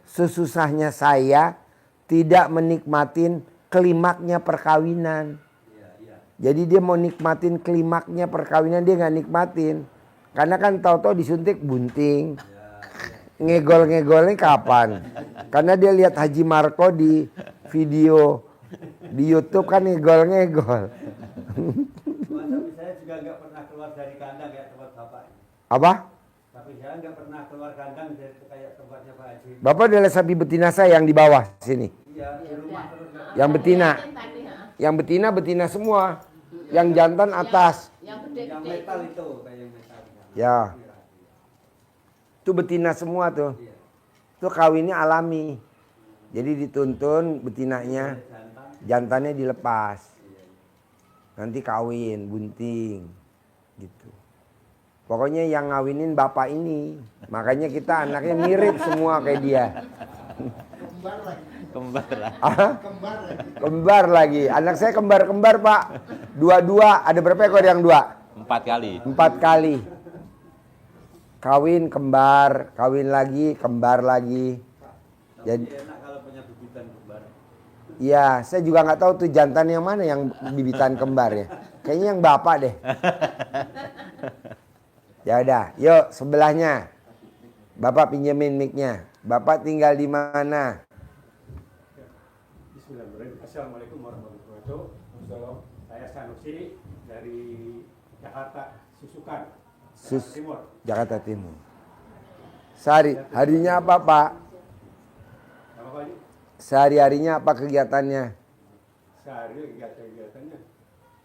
Sesusahnya saya tidak menikmatin klimaknya perkawinan. Jadi dia mau nikmatin klimaknya perkawinan dia nggak nikmatin. Karena kan tahu-tahu disuntik bunting. Ngegol-ngegolnya kapan? Karena dia lihat Haji Marco di video di YouTube kan ngegol-ngegol. Tapi saya juga nggak pernah keluar dari kandang kayak tempat Bapak. Apa? Tapi saya nggak pernah keluar kandang dari kayak tempatnya Pak Haji. Bapak udah lihat sapi betina saya yang di bawah sini. Iya di rumah terus. Yang betina. Tadi, ha. Yang betina semua. Yang jantan atas. Yang Yang gede-gede metal itu. itu kayak yang metal. Ya. Itu betina semua tuh. Itu kawinnya alami. Jadi dituntun betinanya, jantannya dilepas. Nanti kawin, bunting. Gitu. Pokoknya yang ngawinin bapak ini. Makanya kita anaknya mirip semua kayak dia. Kembar lah. Kembar lagi. Anak saya kembar-kembar Pak. Dua-dua. Ada berapa ekor yang 2? 4 kali. 4 kali. Kawin kembar, kawin lagi, kembar lagi. Jadi Enak kalau punya bibitan kembar. iya, saya juga nggak tahu tuh jantan yang mana yang bibitan kembar ya. Kayaknya yang bapak deh. Ya udah, yuk sebelahnya. Bapak pinjemin mic-nya. Bapak tinggal di mana? Bismillahirrahmanirrahim. Assalamualaikum warahmatullahi wabarakatuh. Saya Sanusi dari Jakarta, Susukan, Jakarta Timur. Jakarta Timur. Sehari, harinya apa Pak? Apa aja? Sehari-harinya apa kegiatannya? Sehari kegiatannya.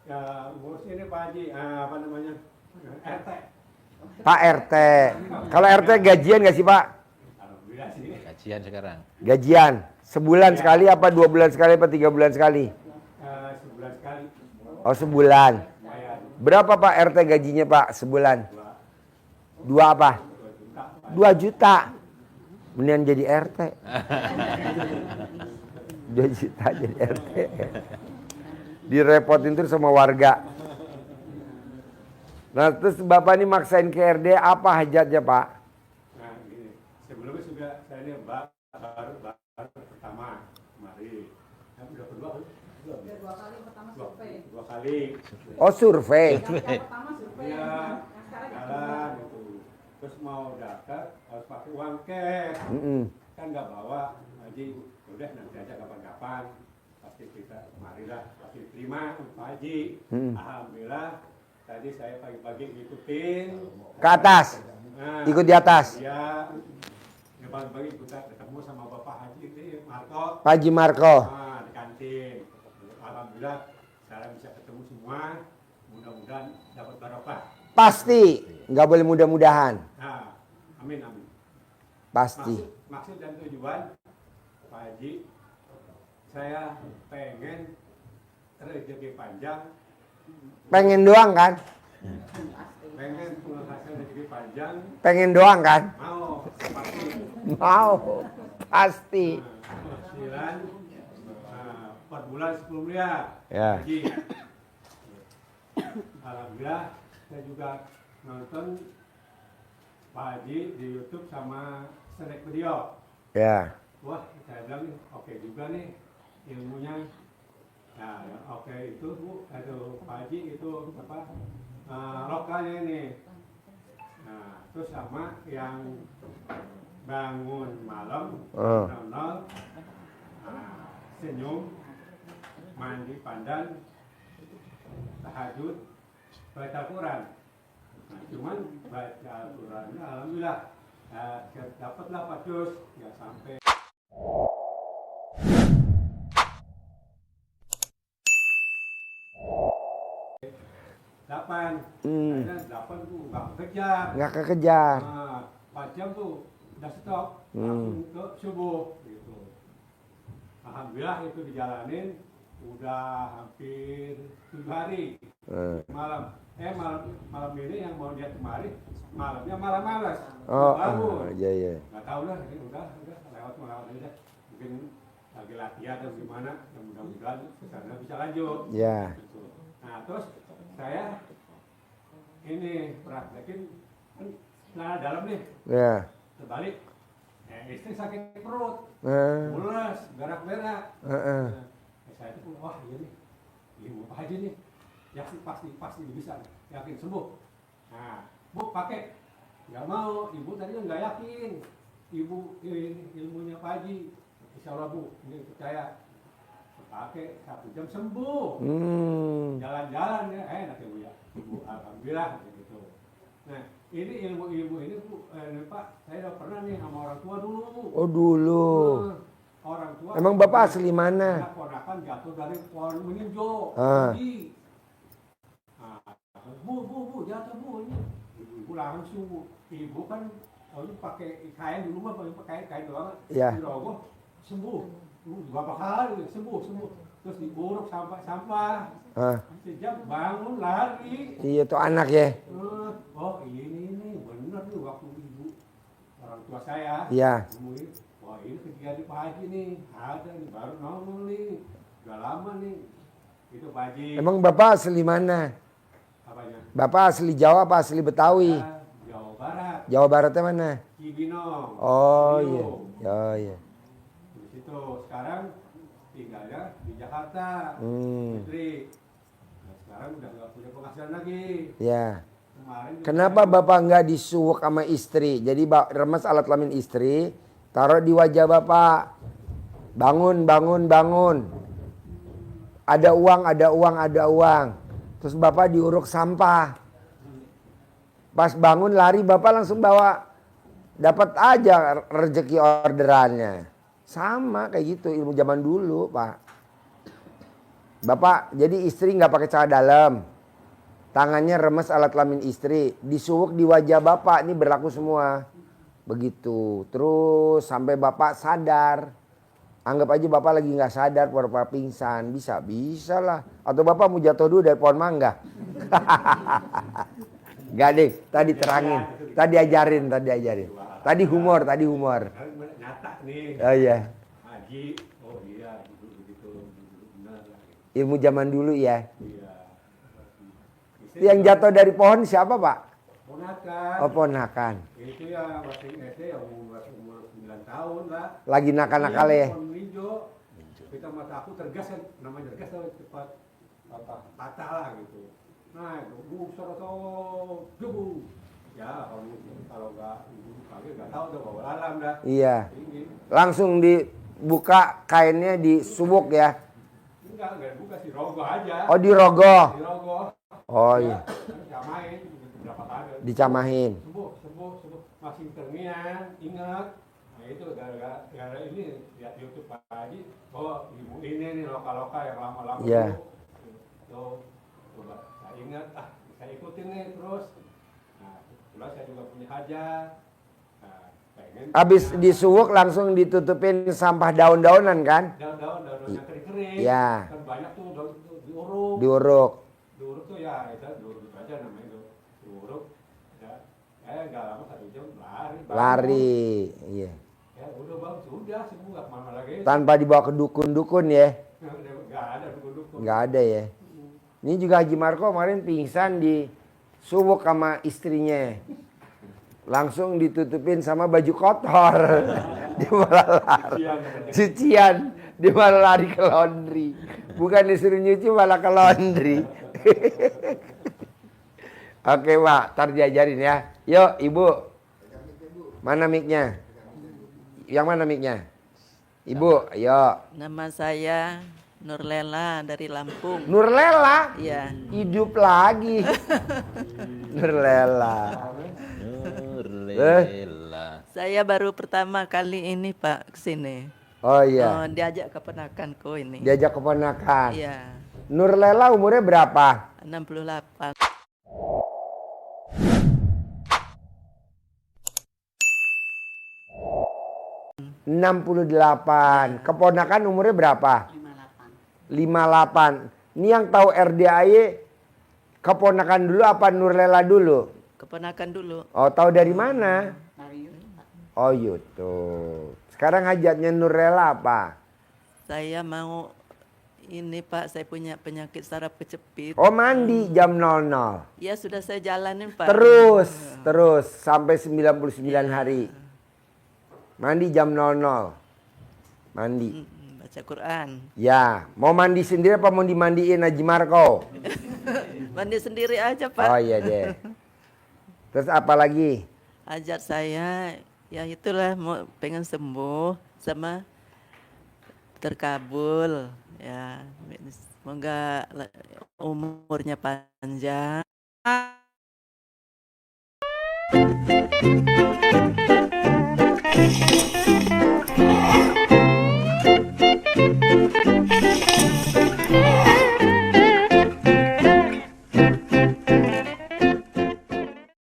Ya ngurus ini Pak Haji, apa namanya? RT. Pak RT. Kalau RT gajian nggak sih Pak? Alhamdulillah sih. Kajian sekarang. Gajian. Sebulan sekali apa 2 bulan sekali apa 3 bulan sekali? Sebulan sekali. Oh sebulan. Lumayan. Berapa Pak RT gajinya Pak sebulan? 2 apa? 2 juta. Mendingan jadi RT. 2 juta jadi RT. Direpotin terus sama warga. Nah terus Bapak ini maksain ke RD apa hajatnya Pak? Nah gini, sebelumnya sudah saya ini baru pertama kemari. Yang udah kedua belum? Udah 2 kali pertama survei. 2 kali. Oh survei. Yang pertama survei. Iya, Yang sekarang jalan itu. Terus mau daftar harus pakai uang cash. Kan nggak bawa. Haji, udah nanti aja kapan-kapan. Pasti kita marilah pasti terima Pak Haji. Alhamdulillah. Tadi saya pagi-pagi ngikutin. Ke atas. Nah, Ikut di atas. Iya. Ya pagi-pagi kita ketemu sama Bapak Haji ini Marco. Pak Haji Marco. Nah, di kantin. Alhamdulillah sekarang bisa ketemu semua. Mudah-mudahan dapat barokah. Pasti. Nggak boleh mudah-mudahan. Nah, amin amin. Pasti. Maksud dan tujuan Pak Haji, saya pengen rezeki panjang. Pengen doang kan? Pengen penghasilan rezeki panjang. Pengen doang kan? Mau pasti. Mau. Pasti. Penghasilan per bulan 10 miliar. Ya. Haji. Alhamdulillah saya juga nonton Pak Haji di YouTube sama Snack Video. Ya. Wah, saya bilang nih, oke juga nih ilmunya. Nah, yang oke itu Bu, aduh Pak Haji itu apa? Lokalnya ini. Nah, terus sama yang bangun malam, nol, senyum, mandi pandan, tahajud, baca Al-Quran. Nah, cuman baca Al-Qurannya alhamdulillah dapatlah Pak Jus ya sampai. Delapan tuh nggak kekejar. Nggak kekejar. Nah, 4 jam tuh udah stop, langsung ke subuh gitu. Alhamdulillah itu dijalanin udah hampir 7 hari. Malam ini yang mau dia kemari malamnya malam malas. Iya. Nggak tahu lah, ini udah lewat aja. Mungkin lagi latihan atau gimana, ya mudah-mudahan kesana bisa lanjut. Ya. Gitu. Nah terus saya ini praktekin kan celana dalam nih. Ya. Terbalik. Istri sakit perut. Mules, berak-berak. Saya tuh wah iya nih. Ibu Pak Haji nih. Yakin pasti bisa. Yakin sembuh. Nah, Bu pakai. Nggak mau, Ibu tadi nggak yakin. Ibu ilmunya Pak Haji. Insya Allah Bu, ini percaya. Pakai 1 jam sembuh. Jalan-jalan ya, enak ya Bu ya. Ibu alhamdulillah gitu. Nah, ini ilmu-ilmu ini Bu, Pak, saya udah pernah nih sama orang tua dulu. Oh dulu. Orang tua. Emang Bapak asli mana? Ponakan jatuh dari pohon meninjau. Bu, jatuh Bu ini. Ibu langsung, Ibu kan pakai kain dulu mah pakai kain doang. Iya. Dirogoh sembuh. Berapa kali sembuh. Terus diuruk sampah. Sejam bangun lari. Iya tuh anak ya. Oh ini benar nih waktu Ibu orang tua saya. Iya. Wah ini kejadian Pak Haji nih. Ada nih baru nongol nih. Udah lama nih. Itu Pak Haji. Emang Bapak asli mana? Apanya? Bapak asli Jawa apa asli Betawi? Jawa Barat. Jawa Baratnya mana? Cibinong. Oh iya. Oh iya. Di situ sekarang tinggalnya di Jakarta. Putri. Nah, sekarang udah nggak punya penghasilan lagi. Ya. Kemarin Kenapa Bapak nggak disuwuk sama istri? Jadi remes alat kelamin istri, taruh di wajah Bapak. Bangun. Ada uang. Terus Bapak diuruk sampah. Pas bangun lari Bapak langsung bawa. Dapat aja rezeki orderannya. Sama kayak gitu ilmu zaman dulu, Pak. Bapak, jadi istri nggak pakai celana dalam. Tangannya remes alat kelamin istri. Disuwuk di wajah Bapak, ini berlaku semua. Begitu. Terus sampai Bapak sadar. Anggap aja Bapak lagi nggak sadar, pura-pura pingsan. Bisa lah. Atau Bapak mau jatuh dulu dari pohon mangga. Gak deh, tadi terangin. Tadi ajarin. Tadi humor. Nyata nih. Oh iya. Haji, oh iya, begitu benar. Ilmu zaman dulu ya. Iya. Yang jatuh dari pohon siapa, Pak? Ponakan. Oh, ponakan. Itu ya masih SD yang umur 9 tahun lah. Lagi nakal-nakal ya. Pohon hijau. Kita mata aku tergas kan, namanya tergas tuh cepat patah lah gitu. Nah, itu jubu. Ya, kalau nggak ibu kaget nggak tahu tuh bawa alam dah. Iya. Langsung dibuka kainnya disuwuk ya. Enggak dibuka sih, rogoh aja. Oh, dirogoh. Dirogoh. Oh iya. Dicamain berapa kali. Dicamahin. Sembuh. Masih terngiang, ingat. Nah itu gara-gara ini lihat YouTube Pak Haji. Oh, ibu ini nih lokal-lokal yang lama-lama Iya. Tuh, coba saya ingat, saya ikutin nih terus. Nah, kebetulan saya juga punya hajat. Nah, pengen. Habis disuwuk langsung ditutupin sampah daun-daunan kan? Daun yang kering-kering. Iya. Kan banyak tuh daun diuruk. Diuruk. Diuruk tuh ya, itu diuruk aja namanya itu. Diuruk. Ya, nggak lama 1 jam Lari. Iya. Ya udah bang, sudah sembuh nggak kemana lagi. Tanpa dibawa ke dukun-dukun ya. Nggak ada dukun-dukun. Nggak ada ya. Ini juga Haji Marco kemarin pingsan di suwuk sama istrinya. Langsung ditutupin sama baju kotor. Dia malah lari. Cucian. Dia malah lari ke laundry. Bukan disuruh nyuci malah ke laundry. Oke Pak, ntar diajarin ya. Yuk Ibu. Mana mic-nya? Yang mana mic-nya? Ibu, ayo. Nama saya Nurlela dari Lampung. Nurlela? Iya. Hidup lagi. Nurlela. Saya baru pertama kali ini Pak kesini. Oh iya. Diajak keponakanku ini. Diajak keponakan. Iya. Nurlela umurnya berapa? 68. ...68. Keponakan umurnya berapa? 58. Ini yang tahu RDAY keponakan dulu apa Nurlela dulu? Keponakan dulu. Oh, tahu dari mana? Oh, YouTube. Sekarang hajatnya Nurlela apa? Saya mau ini Pak, saya punya penyakit saraf kejepit. Oh, mandi jam 00. Ya sudah saya jalanin Pak. Terus sampai 99 hari. Mandi jam 00. Mandi. Baca Quran. Ya, mau mandi sendiri apa mau dimandiin Haji Marco? Mandi sendiri aja Pak. Oh iya deh. Terus apa lagi? Hajat saya ya itulah mau pengen sembuh sama terkabul ya. Semoga umurnya panjang.